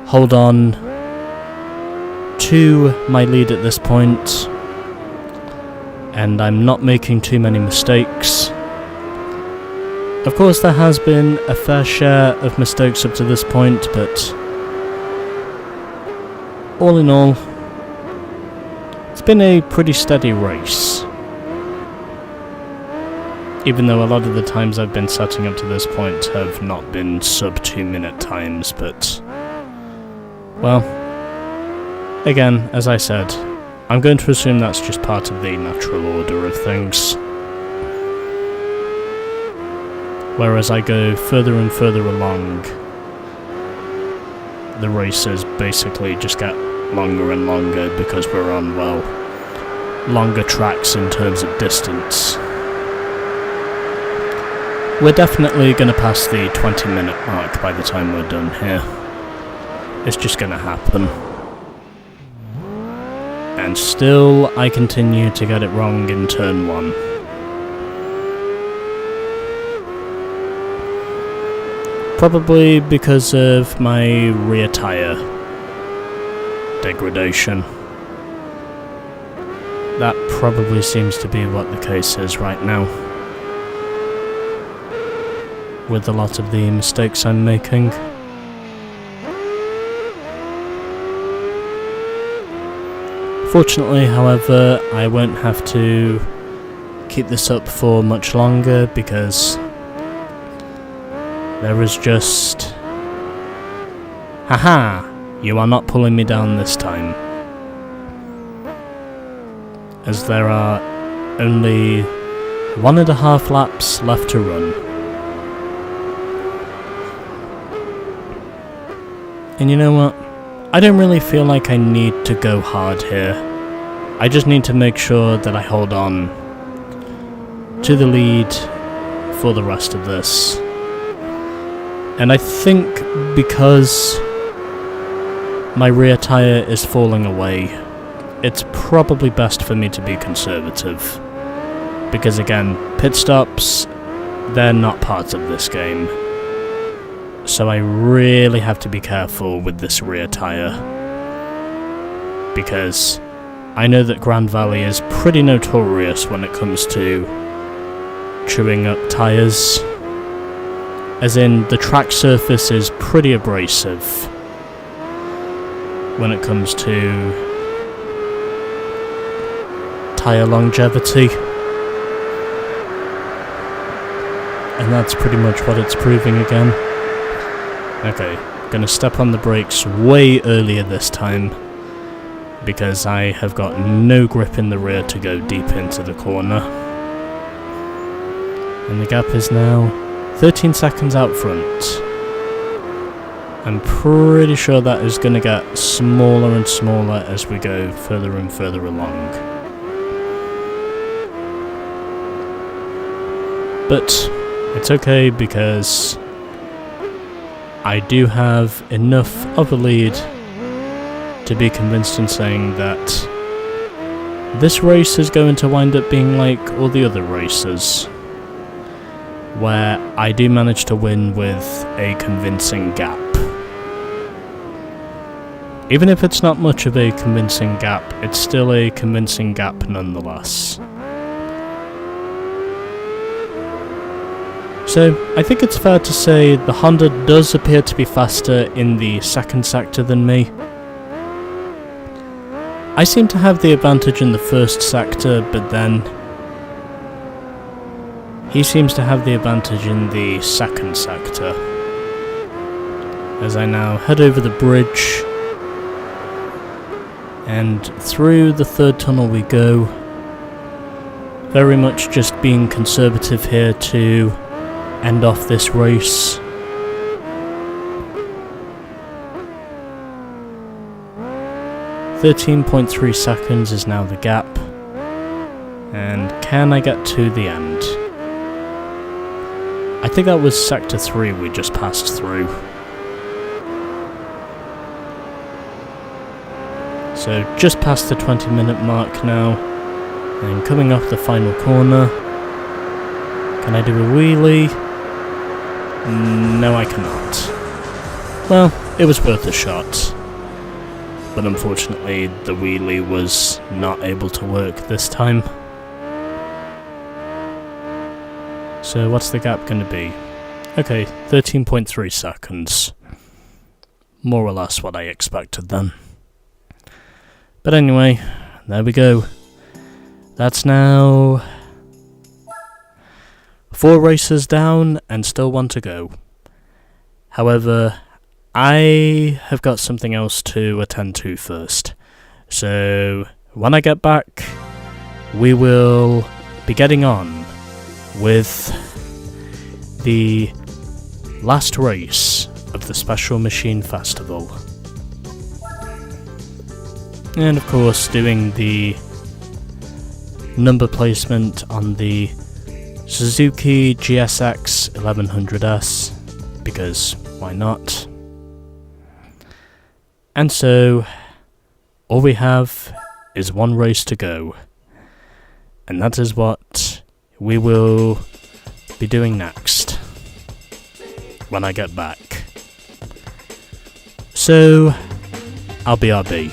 hold on to my lead at this point, and I'm not making too many mistakes. Of course there has been a fair share of mistakes up to this point, but all in all, it's been a pretty steady race. Even though a lot of the times I've been setting up to this point have not been sub 2 minute times, but... well, again, as I said, I'm going to assume that's just part of the natural order of things. Whereas I go further and further along, the races basically just get longer and longer because we're on, well, longer tracks in terms of distance. We're definitely going to pass the 20-minute mark by the time we're done here. It's just going to happen. And still, I continue to get it wrong in turn 1. Probably because of my rear tyre degradation. That probably seems to be what the case is right now, with a lot of the mistakes I'm making. Fortunately, however, I won't have to keep this up for much longer because there is just... haha! You are not pulling me down this time. As there are only 1.5 laps left to run. And you know what? I don't really feel like I need to go hard here. I just need to make sure that I hold on to the lead for the rest of this. And I think because my rear tyre is falling away, it's probably best for me to be conservative. Because again, pit stops, they're not part of this game. So I really have to be careful with this rear tyre. Because I know that Grand Valley is pretty notorious when it comes to chewing up tyres. As in, the track surface is pretty abrasive when it comes to tyre longevity. And that's pretty much what it's proving again. Okay, gonna step on the brakes way earlier this time, because I have got no grip in the rear to go deep into the corner. And the gap is now 13 seconds out front. I'm pretty sure that is going to get smaller and smaller as we go further and further along. But it's okay because I do have enough of a lead to be convinced in saying that this race is going to wind up being like all the other races, where I do manage to win with a convincing gap. Even if it's not much of a convincing gap, it's still a convincing gap nonetheless. So, I think it's fair to say the Honda does appear to be faster in the second sector than me. I seem to have the advantage in the first sector, but then he seems to have the advantage in the second sector. As I now head over the bridge, and through the third tunnel we go, very much just being conservative here to end off this race. .3 seconds is now the gap, and can I get to the end? I think that was Sector 3 we just passed through. So just past the 20-minute mark now, and coming off the final corner. Can I do a wheelie? No, I cannot. Well, it was worth a shot. But unfortunately, the wheelie was not able to work this time. So what's the gap going to be? Okay, 13.3 seconds. More or less what I expected then. But anyway, there we go. That's now 4 races down and still 1 to go. However, I have got something else to attend to first. So, when I get back, we will be getting on with the last race of the Special Machine Festival. And of course, doing the number placement on the Suzuki GSX 1100S, because why not? And so, all we have is 1 race to go, and that is what we will be doing next when I get back. So, I'll BRB.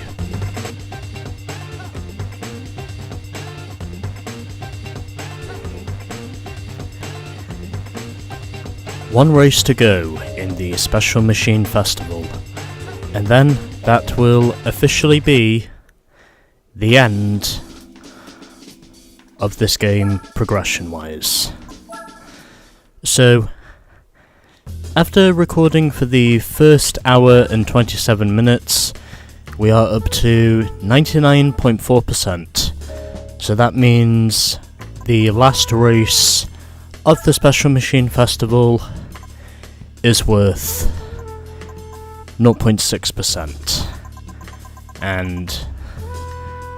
One race to go in the Special Machine Festival, and then that will officially be the end of this game progression-wise. So, after recording for the first hour and 27 minutes, we are up to 99.4%. So that means the last race of the Special Machine Festival is worth 0.6%. And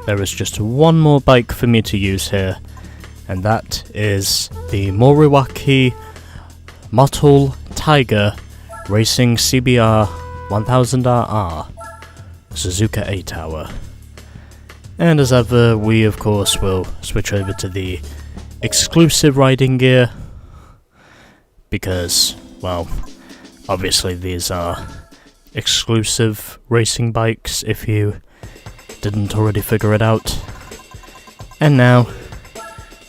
there is just 1 more bike for me to use here, and that is the Moriwaki Motul Tiger Racing CBR 1000RR Suzuka 8-hour. And as ever, we of course will switch over to the exclusive riding gear, because, well, obviously these are exclusive racing bikes if you didn't already figure it out. And now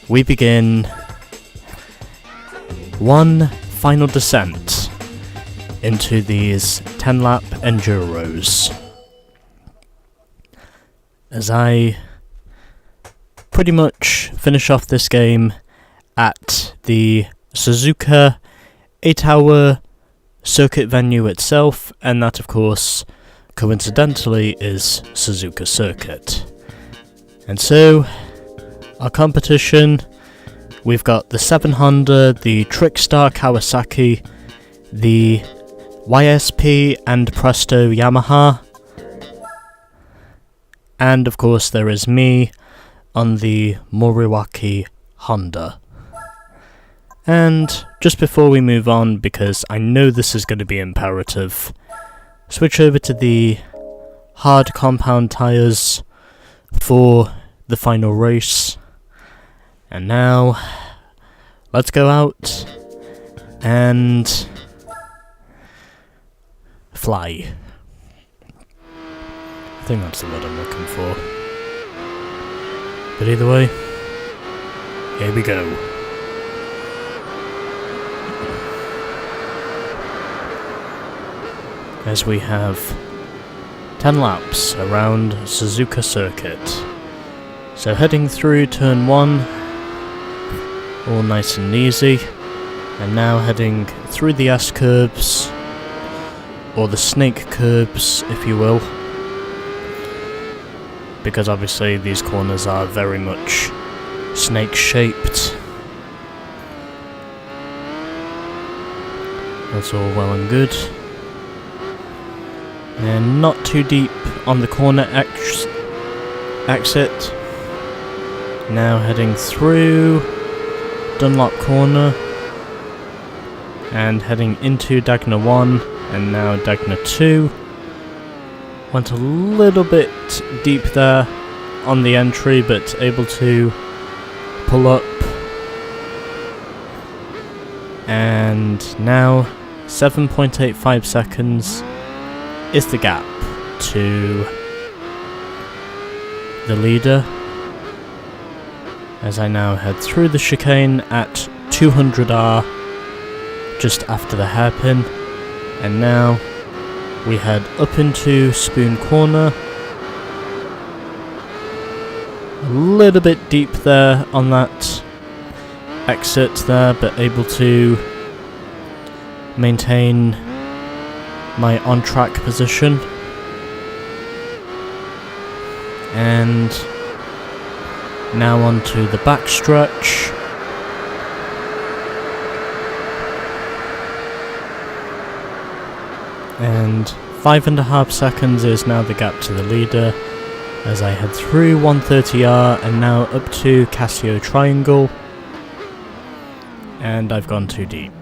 we begin one final descent into these 10-lap enduros, as I pretty much finish off this game at the Suzuka 8-hour circuit venue itself, and that of course coincidentally is Suzuka Circuit. And so our competition, we've got the 7 Honda, the Trickstar Kawasaki, the YSP and Presto Yamaha, and of course there is me on the Moriwaki Honda. And just before we move on, because I know this is going to be imperative, switch over to the hard compound tyres for the final race. And now, let's go out and fly. I think that's the word I'm looking for. But either way, here we go. As we have 10 laps around Suzuka Circuit. So heading through turn 1, all nice and easy, and now heading through the S-curves, or the snake curves if you will, because obviously these corners are very much snake shaped. That's all well and good. And not too deep on the corner exit. Now heading through Dunlop Corner and heading into Dagna 1 and now Dagna 2. Went a little bit deep there on the entry, but able to pull up. And now 7.85 seconds is the gap to the leader, as I now head through the chicane at 200R just after the hairpin, and now we head up into Spoon Corner little bit deep there on that exit there, but able to maintain my on-track position. And now onto the backstretch. And 5.5 seconds is now the gap to the leader as I head through 130R and now up to Casio Triangle. And I've gone too deep.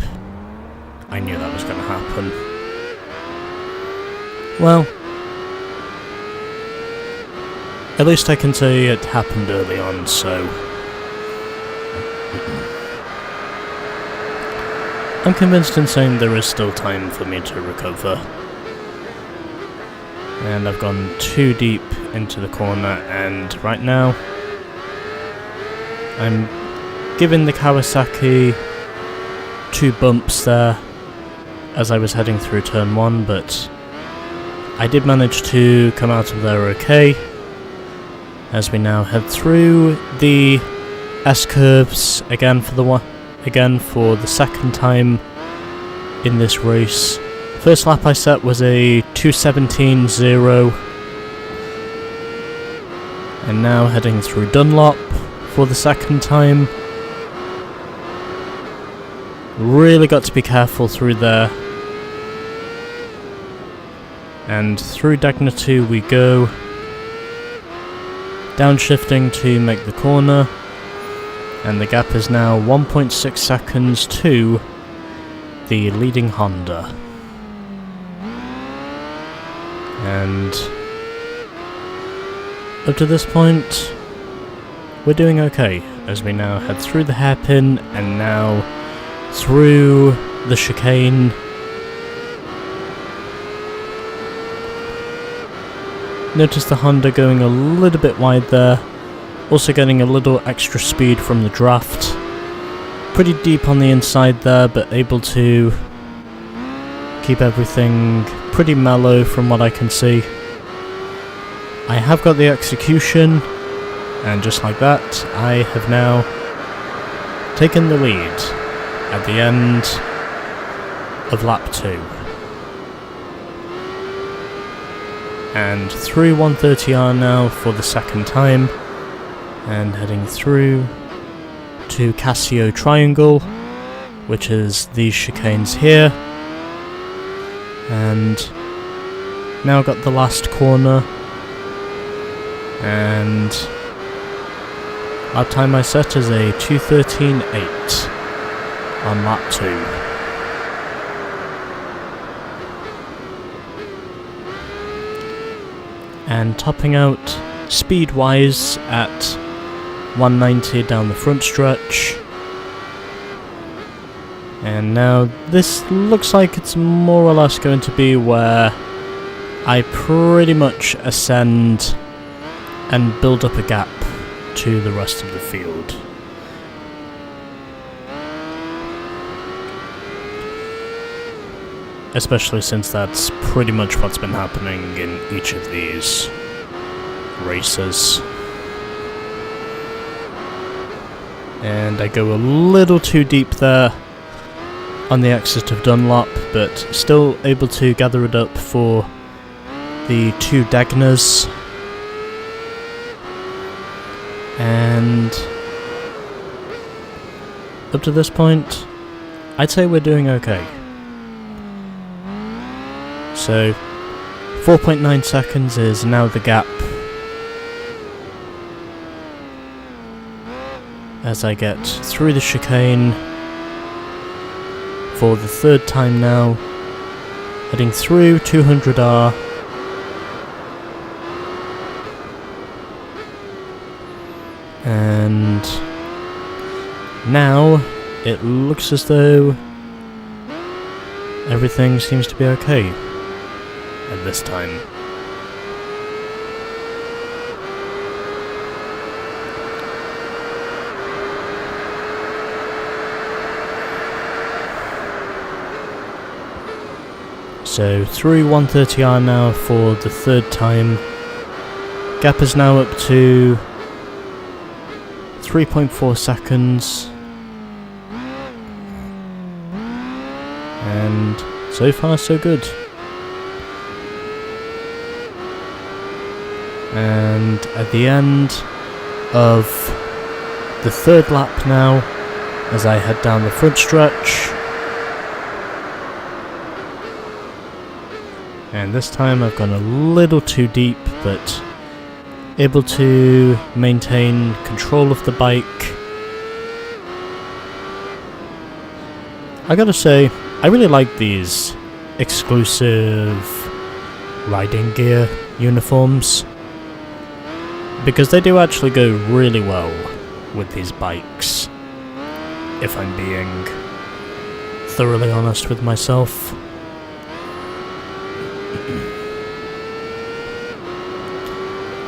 I knew that was going to happen. Well, at least I can say it happened early on, so I'm convinced in saying there is still time for me to recover. And I've gone too deep into the corner, and right now I'm giving the Kawasaki 2 bumps there as I was heading through turn 1, but I did manage to come out of there okay, as we now head through the S-curves again for the second time in this race. First lap I set was a 2:17.0, and now heading through Dunlop for the second time. Really got to be careful through there. And through Dagna 2 we go, downshifting to make the corner, and the gap is now 1.6 seconds to the leading Honda. And up to this point, we're doing okay, as we now head through the hairpin and now through the chicane. Notice the Honda going a little bit wide there, also getting a little extra speed from the draft. Pretty deep on the inside there, but able to keep everything pretty mellow from what I can see. I have got the execution, and just like that, I have now taken the lead at the end of lap 2. And through 130R now for the second time, and heading through to Casio Triangle, which is these chicanes here, and now got the last corner, and lap time I set is a 2:13.8 on lap 2. And topping out speed-wise at 190 down the front stretch. And now this looks like it's more or less going to be where I pretty much ascend and build up a gap to the rest of the field. Especially since that's pretty much what's been happening in each of these races. And I go a little too deep there on the exit of Dunlop, but still able to gather it up for the 2 Dagnas. And up to this point, I'd say we're doing okay. So 4.9 seconds is now the gap as I get through the chicane for the third time now, heading through 200R. And now it looks as though everything seems to be okay at this time. So through 130R now for the third time. Gap is now up to 3.4 seconds. And so far so good. And at the end of the third lap now, as I head down the front stretch, and this time I've gone a little too deep, but able to maintain control of the bike. I gotta say, I really like these exclusive riding gear uniforms, because they do actually go really well with these bikes, if I'm being thoroughly honest with myself.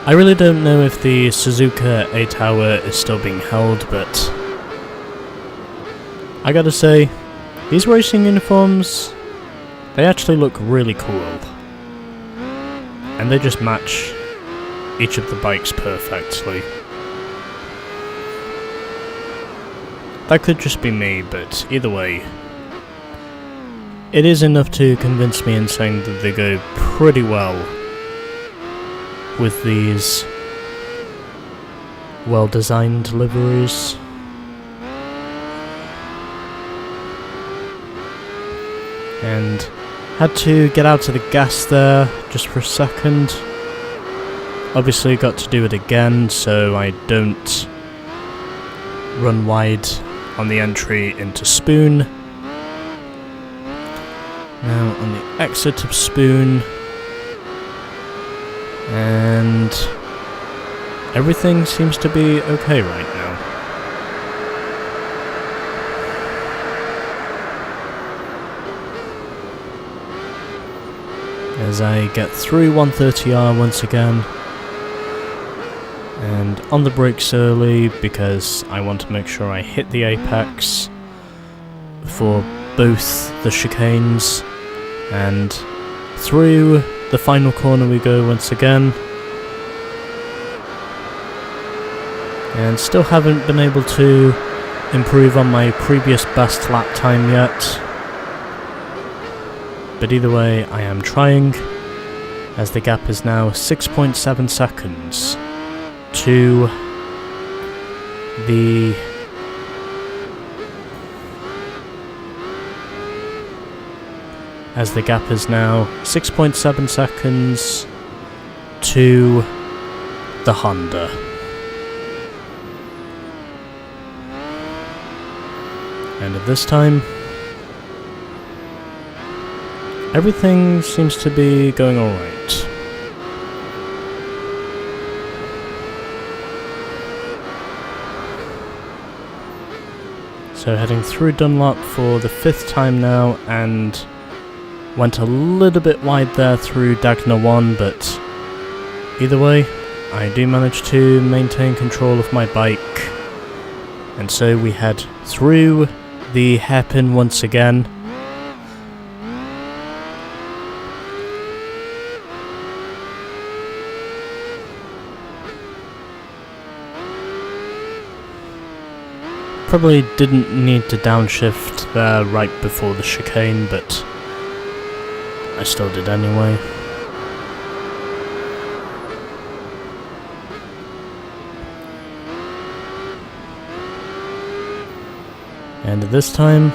I really don't know if the Suzuka 8-hour is still being held, but I gotta say, these racing uniforms, they actually look really cool, and they just match each of the bikes perfectly. That could just be me, but either way, it is enough to convince me in saying that they go pretty well with these well-designed liveries. And had to get out of the gas there just for a second. Obviously got to do it again so I don't run wide on the entry into Spoon. Now on the exit of Spoon, and everything seems to be okay right now. As I get through 130R once again, and on the brakes early because I want to make sure I hit the apex for both the chicanes, and through the final corner we go once again, and still haven't been able to improve on my previous best lap time yet, but either way I am trying, as the gap is now 6.7 seconds to the gap is now 6.7 seconds to the Honda. And at this time, everything seems to be going alright. So heading through Dunlop for the 5th time now, and went a little bit wide there through Dagna 1, but either way, I do manage to maintain control of my bike. And so we head through the hairpin once again. Probably didn't need to downshift there right before the chicane, but I still did anyway. And this time,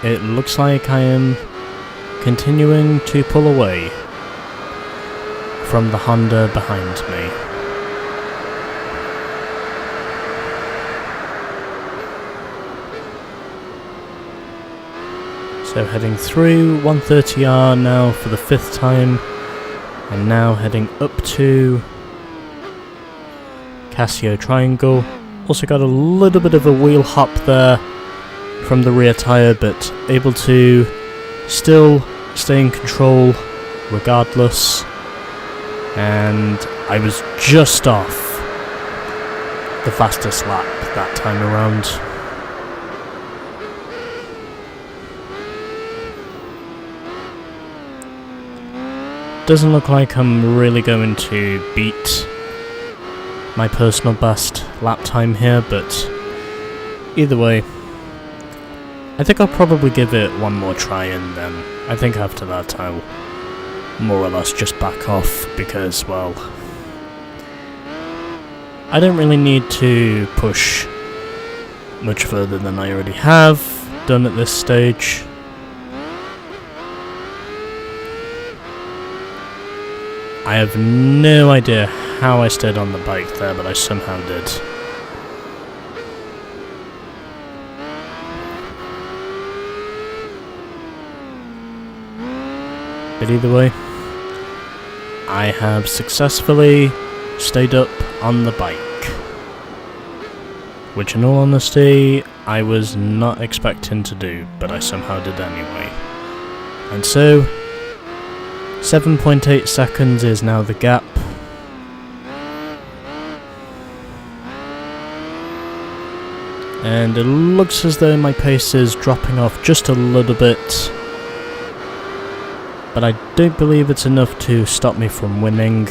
it looks like I am continuing to pull away from the Honda behind me. So heading through 130R now for the 5th time, and now heading up to Casio Triangle. Also got a little bit of a wheel hop there from the rear tyre, but able to still stay in control regardless. And I was just off the fastest lap that time around. Doesn't look like I'm really going to beat my personal best lap time here, but either way, I think I'll probably give it one more try, and then I think after that I'll more or less just back off, because, well, I don't really need to push much further than I already have done at this stage. I have no idea how I stayed on the bike there, but I somehow did. But either way, I have successfully stayed up on the bike, which in all honesty I was not expecting to do, but I somehow did anyway. And so 7.8 seconds is now the gap. And it looks as though my pace is dropping off just a little bit, but I don't believe it's enough to stop me from winning.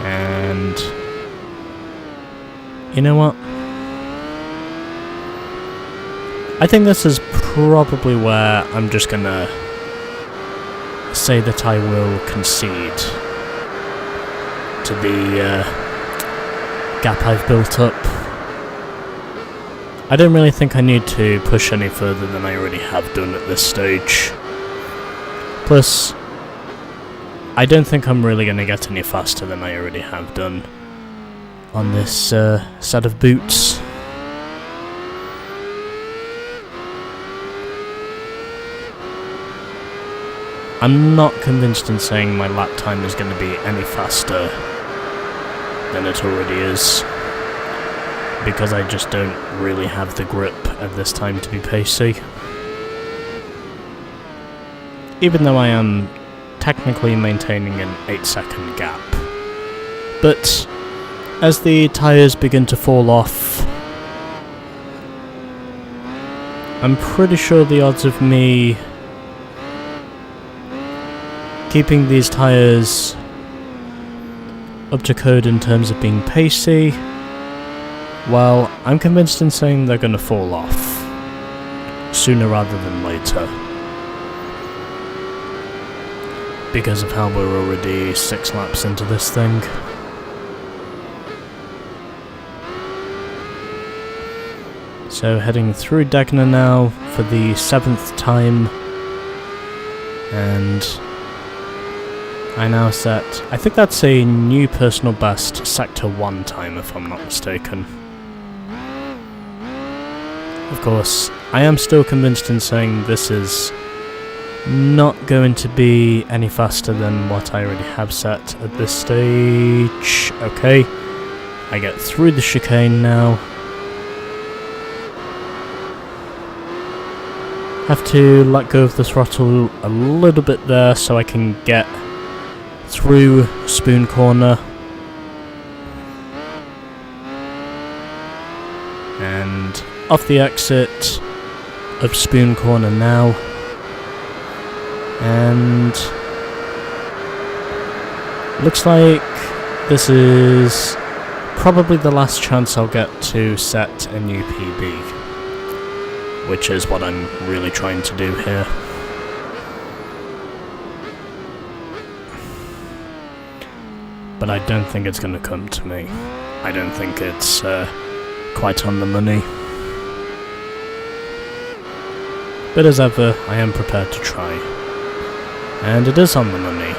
And you know what? I think this is probably where I'm just gonna say that I will concede to the gap I've built up. I don't really think I need to push any further than I already have done at this stage. Plus, I don't think I'm really going to get any faster than I already have done on this set of boots. I'm not convinced in saying my lap time is going to be any faster than it already is, because I just don't really have the grip at this time to be pacey. Even though I am technically maintaining an 8-second gap. But as the tyres begin to fall off, I'm pretty sure the odds of me keeping these tyres up to code in terms of being pacey, well, I'm convinced in saying they're going to fall off sooner rather than later, because of how we're already 6 laps into this thing. So heading through Degner now for the 7th time, and I now set, I think that's a new personal best, Sector 1 time if I'm not mistaken. Of course, I am still convinced in saying this is not going to be any faster than what I already have set at this stage. Okay, I get through the chicane now. Have to let go of the throttle a little bit there so I can get through Spoon Corner. And off the exit of Spoon Corner now. And looks like this is probably the last chance I'll get to set a new PB, which is what I'm really trying to do here. But I don't think it's going to come to me. I don't think it's quite on the money. But as ever, I am prepared to try. And it is on the money,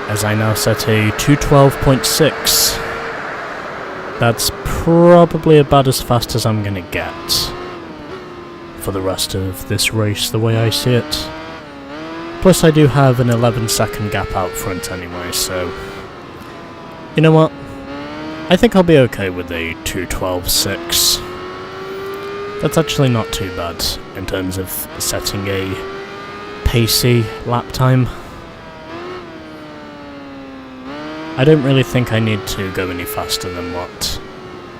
as I now set a 2:12.6. That's probably about as fast as I'm going to get for the rest of this race, the way I see it. Plus I do have an 11-second gap out front anyway, so you know what? I think I'll be okay with a 2:12.6. That's actually not too bad in terms of setting a pacey lap time. I don't really think I need to go any faster than what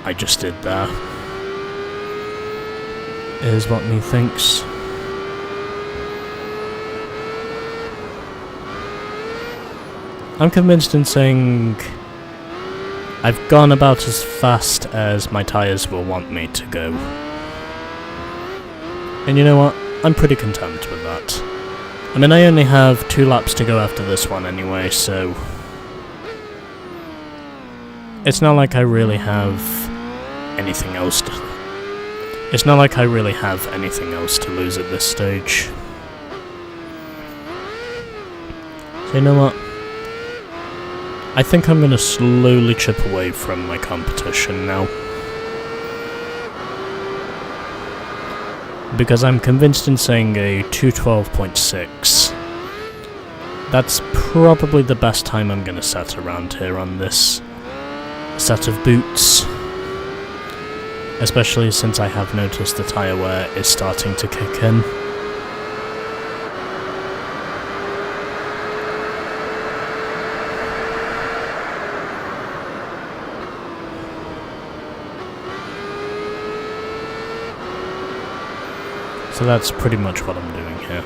I just did there, is what me thinks. I'm convinced in saying I've gone about as fast as my tyres will want me to go. And you know what? I'm pretty content with that. I mean, I only have 2 laps to go after this one anyway, so it's not like I really have anything else to... It's not like I really have anything else to lose at this stage. So you know what? I think I'm gonna slowly chip away from my competition now. Because I'm convinced in saying a 2:12.6. That's probably the best time I'm gonna set around here on this set of boots. Especially since I have noticed the tyre wear is starting to kick in. So that's pretty much what I'm doing here.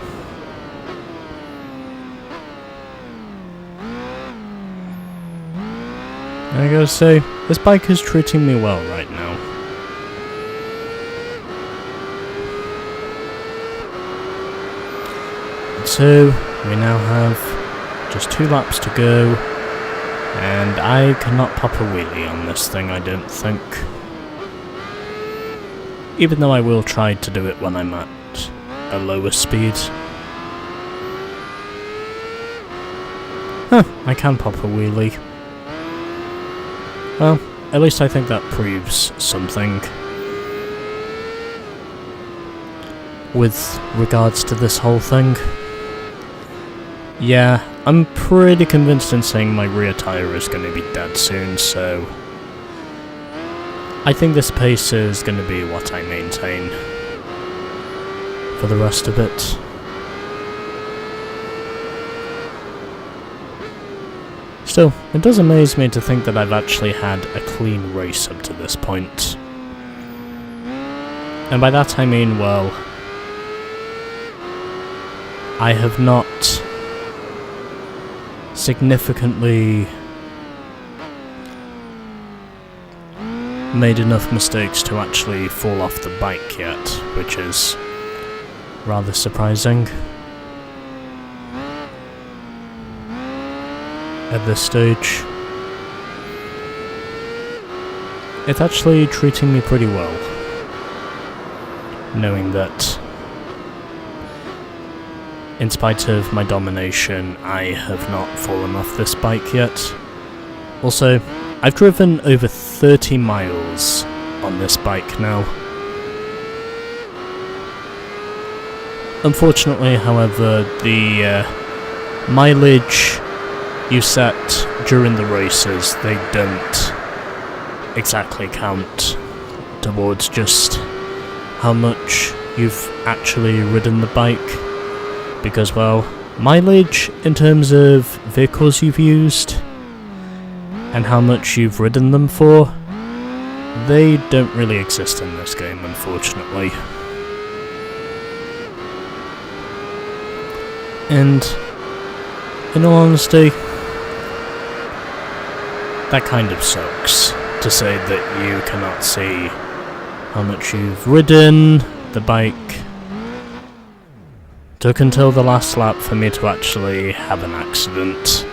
I gotta say, this bike is treating me well right now. So, we now have just 2 laps to go, and I cannot pop a wheelie on this thing, I don't think. Even though I will try to do it when I'm at a lower speed. Huh, I can pop a wheelie. Well, at least I think that proves something. With regards to this whole thing. Yeah, I'm pretty convinced in saying my rear tyre is going to be dead soon, so I think this pace is going to be what I maintain for the rest of it. Still, it does amaze me to think that I've actually had a clean race up to this point. And by that I mean, well, I have not significantly made enough mistakes to actually fall off the bike yet, which is rather surprising at this stage. It's actually treating me pretty well, knowing that in spite of my domination, I have not fallen off this bike yet. Also, I've driven over 30 miles on this bike now. Unfortunately, however, the mileage you set during the races, they don't exactly count towards just how much you've actually ridden the bike. Because, well, mileage in terms of vehicles you've used and how much you've ridden them for, they don't really exist in this game, unfortunately. And, in all honesty, that kind of sucks, to say that you cannot see how much you've ridden the bike. Took until the last lap for me to actually have an accident,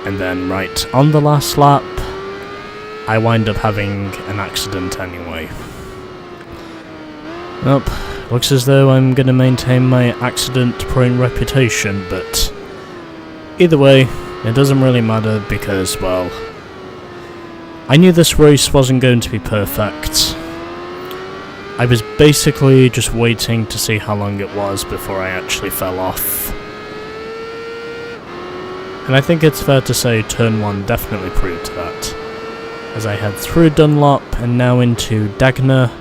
and then right on the last lap, I wind up having an accident anyway. Well, looks as though I'm going to maintain my accident-prone reputation, but either way, it doesn't really matter because, well, I knew this race wasn't going to be perfect. I was basically just waiting to see how long it was before I actually fell off. And I think it's fair to say Turn 1 definitely proved that, as I head through Dunlop and now into Dagna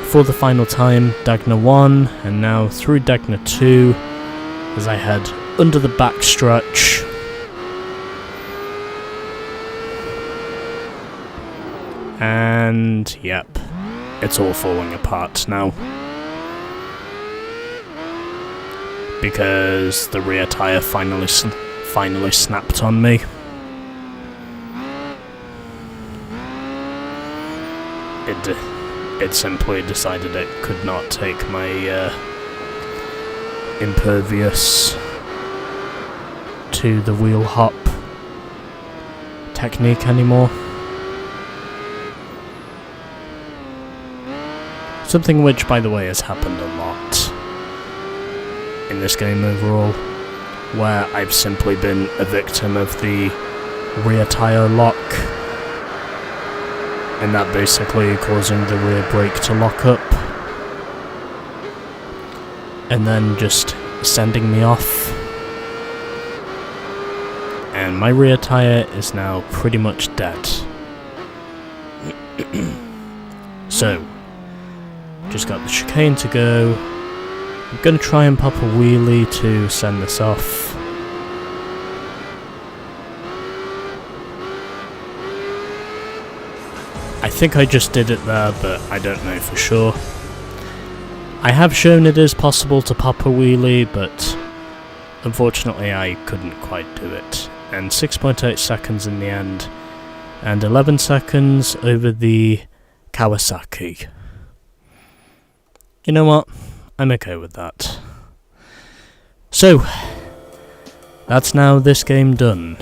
for the final time, Dagna 1, and now through Dagna 2 as I head under the backstretch. And yep, it's all falling apart now. Because the rear tyre finally finally snapped on me. It simply decided it could not take my impervious to the wheel hop technique anymore. Something which, by the way, has happened a lot in this game overall, where I've simply been a victim of the rear tyre lock, and that basically causing the rear brake to lock up, and then just sending me off. And my rear tyre is now pretty much dead. So, just got the chicane to go. I'm gonna try and pop a wheelie to send this off. I think I just did it there, but I don't know for sure. I have shown it is possible to pop a wheelie, but unfortunately I couldn't quite do it. And 6.8 seconds in the end, and 11 seconds over the Kawasaki. You know what? I'm okay with that. So, that's now this game done.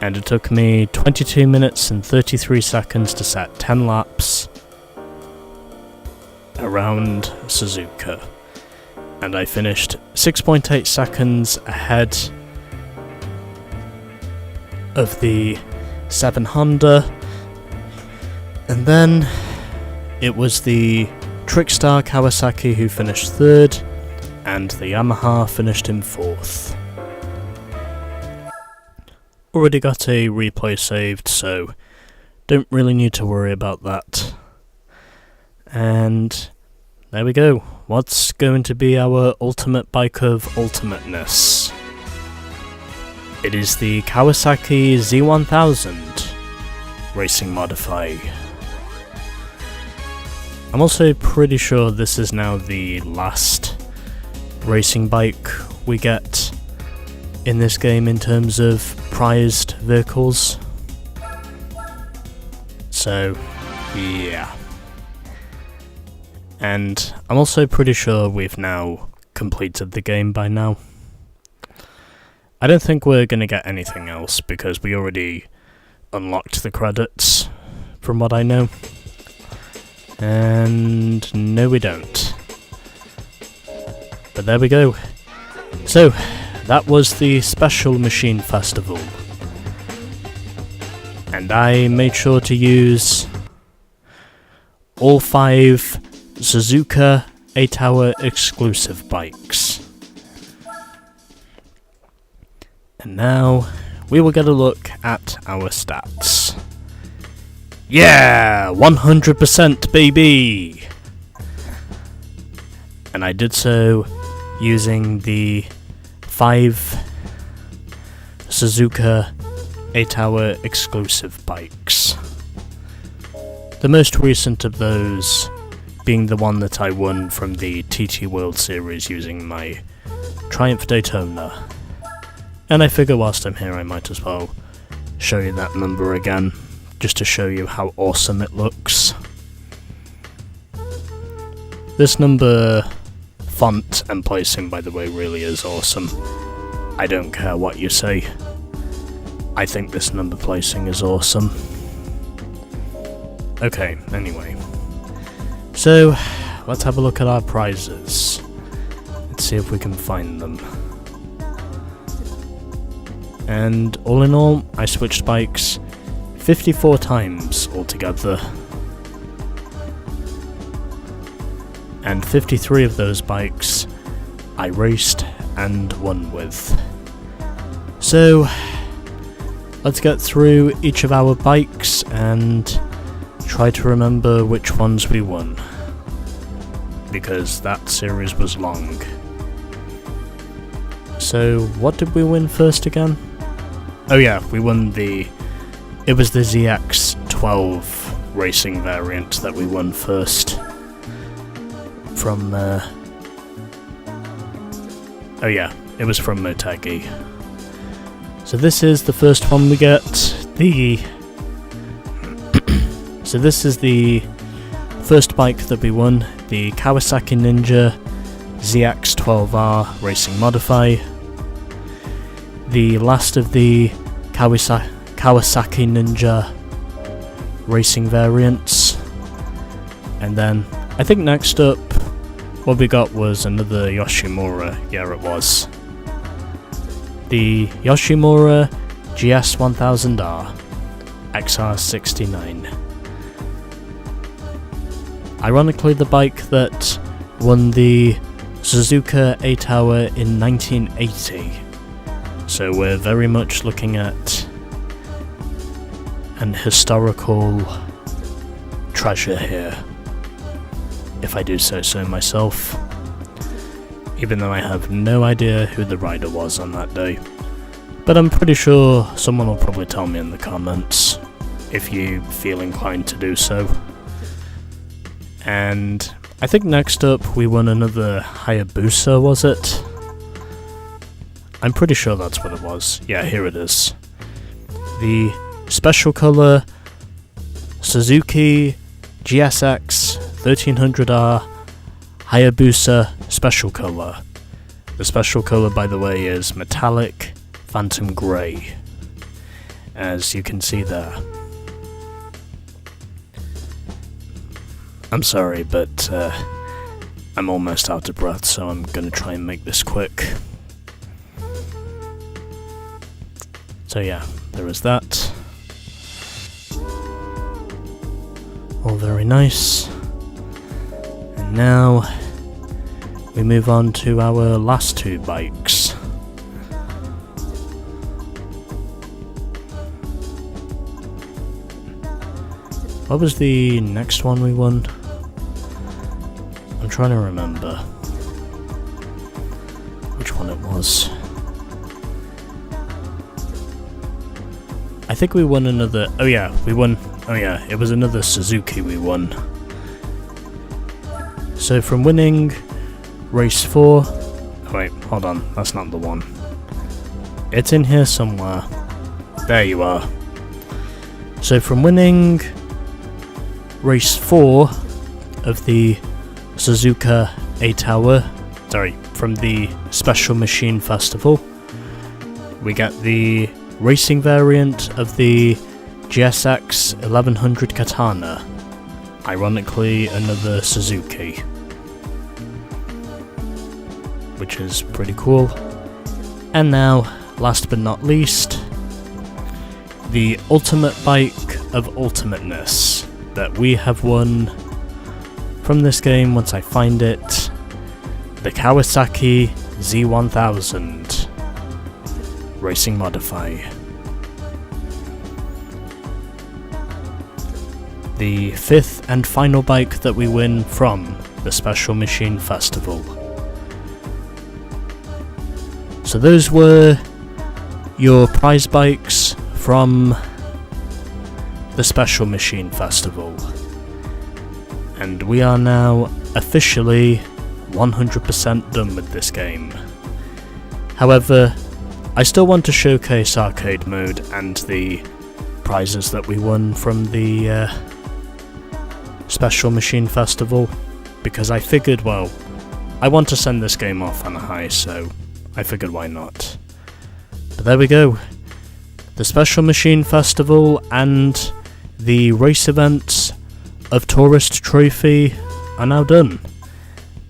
And it took me 22 minutes and 33 seconds to set 10 laps around Suzuka. And I finished 6.8 seconds ahead of the 7 Honda. And then it was the Trickstar Kawasaki who finished 3rd, and the Yamaha finished in 4th. Already got a replay saved, so don't really need to worry about that. And there we go. What's going to be our ultimate bike of ultimateness? It is the Kawasaki Z1000 Racing Modify. I'm also pretty sure this is now the last racing bike we get in this game in terms of prized vehicles. So, yeah. And I'm also pretty sure we've now completed the game by now. I don't think we're going to get anything else because we already unlocked the credits, from what I know. And no, we don't. But there we go. So, that was the Special Machine Festival. And I made sure to use all 5 Suzuka 8-hour exclusive bikes. And now, we will get a look at our stats. Yeah! 100% baby! And I did so using the 5 Suzuka 8-hour exclusive bikes. The most recent of those being the one that I won from the TT World Series using my Triumph Daytona. And I figure whilst I'm here I might as well show you that number again, just to show you how awesome it looks. This number font and placing, by the way, really is awesome. I don't care what you say. I think this number placing is awesome. Okay, anyway. So, let's have a look at our prizes. Let's see if we can find them. And all in all, I switched bikes 54 times altogether. And 53 of those bikes I raced and won with. So, let's get through each of our bikes and try to remember which ones we won, because that series was long. So, what did we win first again? Oh yeah, we won it was the ZX12 racing variant that we won first. From, oh yeah, it was from Motegi. So this is the first one we get. So this is the first bike that we won, the Kawasaki Ninja ZX12R Racing Modify. The last of the Kawasaki Ninja racing variants. And then, I think next up, what we got was another Yoshimura. Yeah, it was. The Yoshimura GS1000R XR69. Ironically, the bike that won the Suzuka 8-hour in 1980. So we're very much looking at an historical treasure here, if I do say so myself, even though I have no idea who the rider was on that day. But I'm pretty sure someone will probably tell me in the comments, if you feel inclined to do so. And I think next up we won another Hayabusa, was it? I'm pretty sure that's what it was. Yeah, here it is. The special colour Suzuki GSX 1300R Hayabusa special colour. The special colour, by the way, is metallic phantom grey, as you can see there. I'm sorry, but I'm almost out of breath, so I'm gonna try and make this quick. So yeah, there is that. All very nice. And now we move on to our last two bikes. What was the next one we won? I'm trying to remember which one it was. I think we won another... Oh yeah, it was another Suzuki we won. So from winning race 4... Oh wait, hold on, that's not the one. It's in here somewhere. There you are. So from winning race 4 of the Suzuka 8-hour, from the Special Machine Festival, we get the racing variant of the GSX 1100 Katana, ironically another Suzuki, which is pretty cool. And now, last but not least, the ultimate bike of ultimateness that we have won from this game once I find it, the Kawasaki Z1000 Racing Modify. The fifth and final bike that we win from the Special Machine Festival. So those were your prize bikes from the Special Machine Festival. And we are now officially 100% done with this game. However, I still want to showcase arcade mode and the prizes that we won from the Special Machine Festival, because I figured, well, I want to send this game off on a high, so I figured why not. But there we go. The Special Machine Festival and the race events of Tourist Trophy are now done.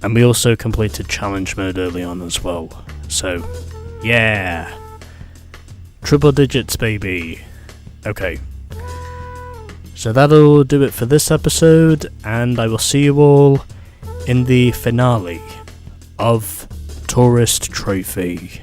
And we also completed challenge mode early on as well. So, yeah. Triple digits, baby. Okay. So that'll do it for this episode, and I will see you all in the finale of Tourist Trophy.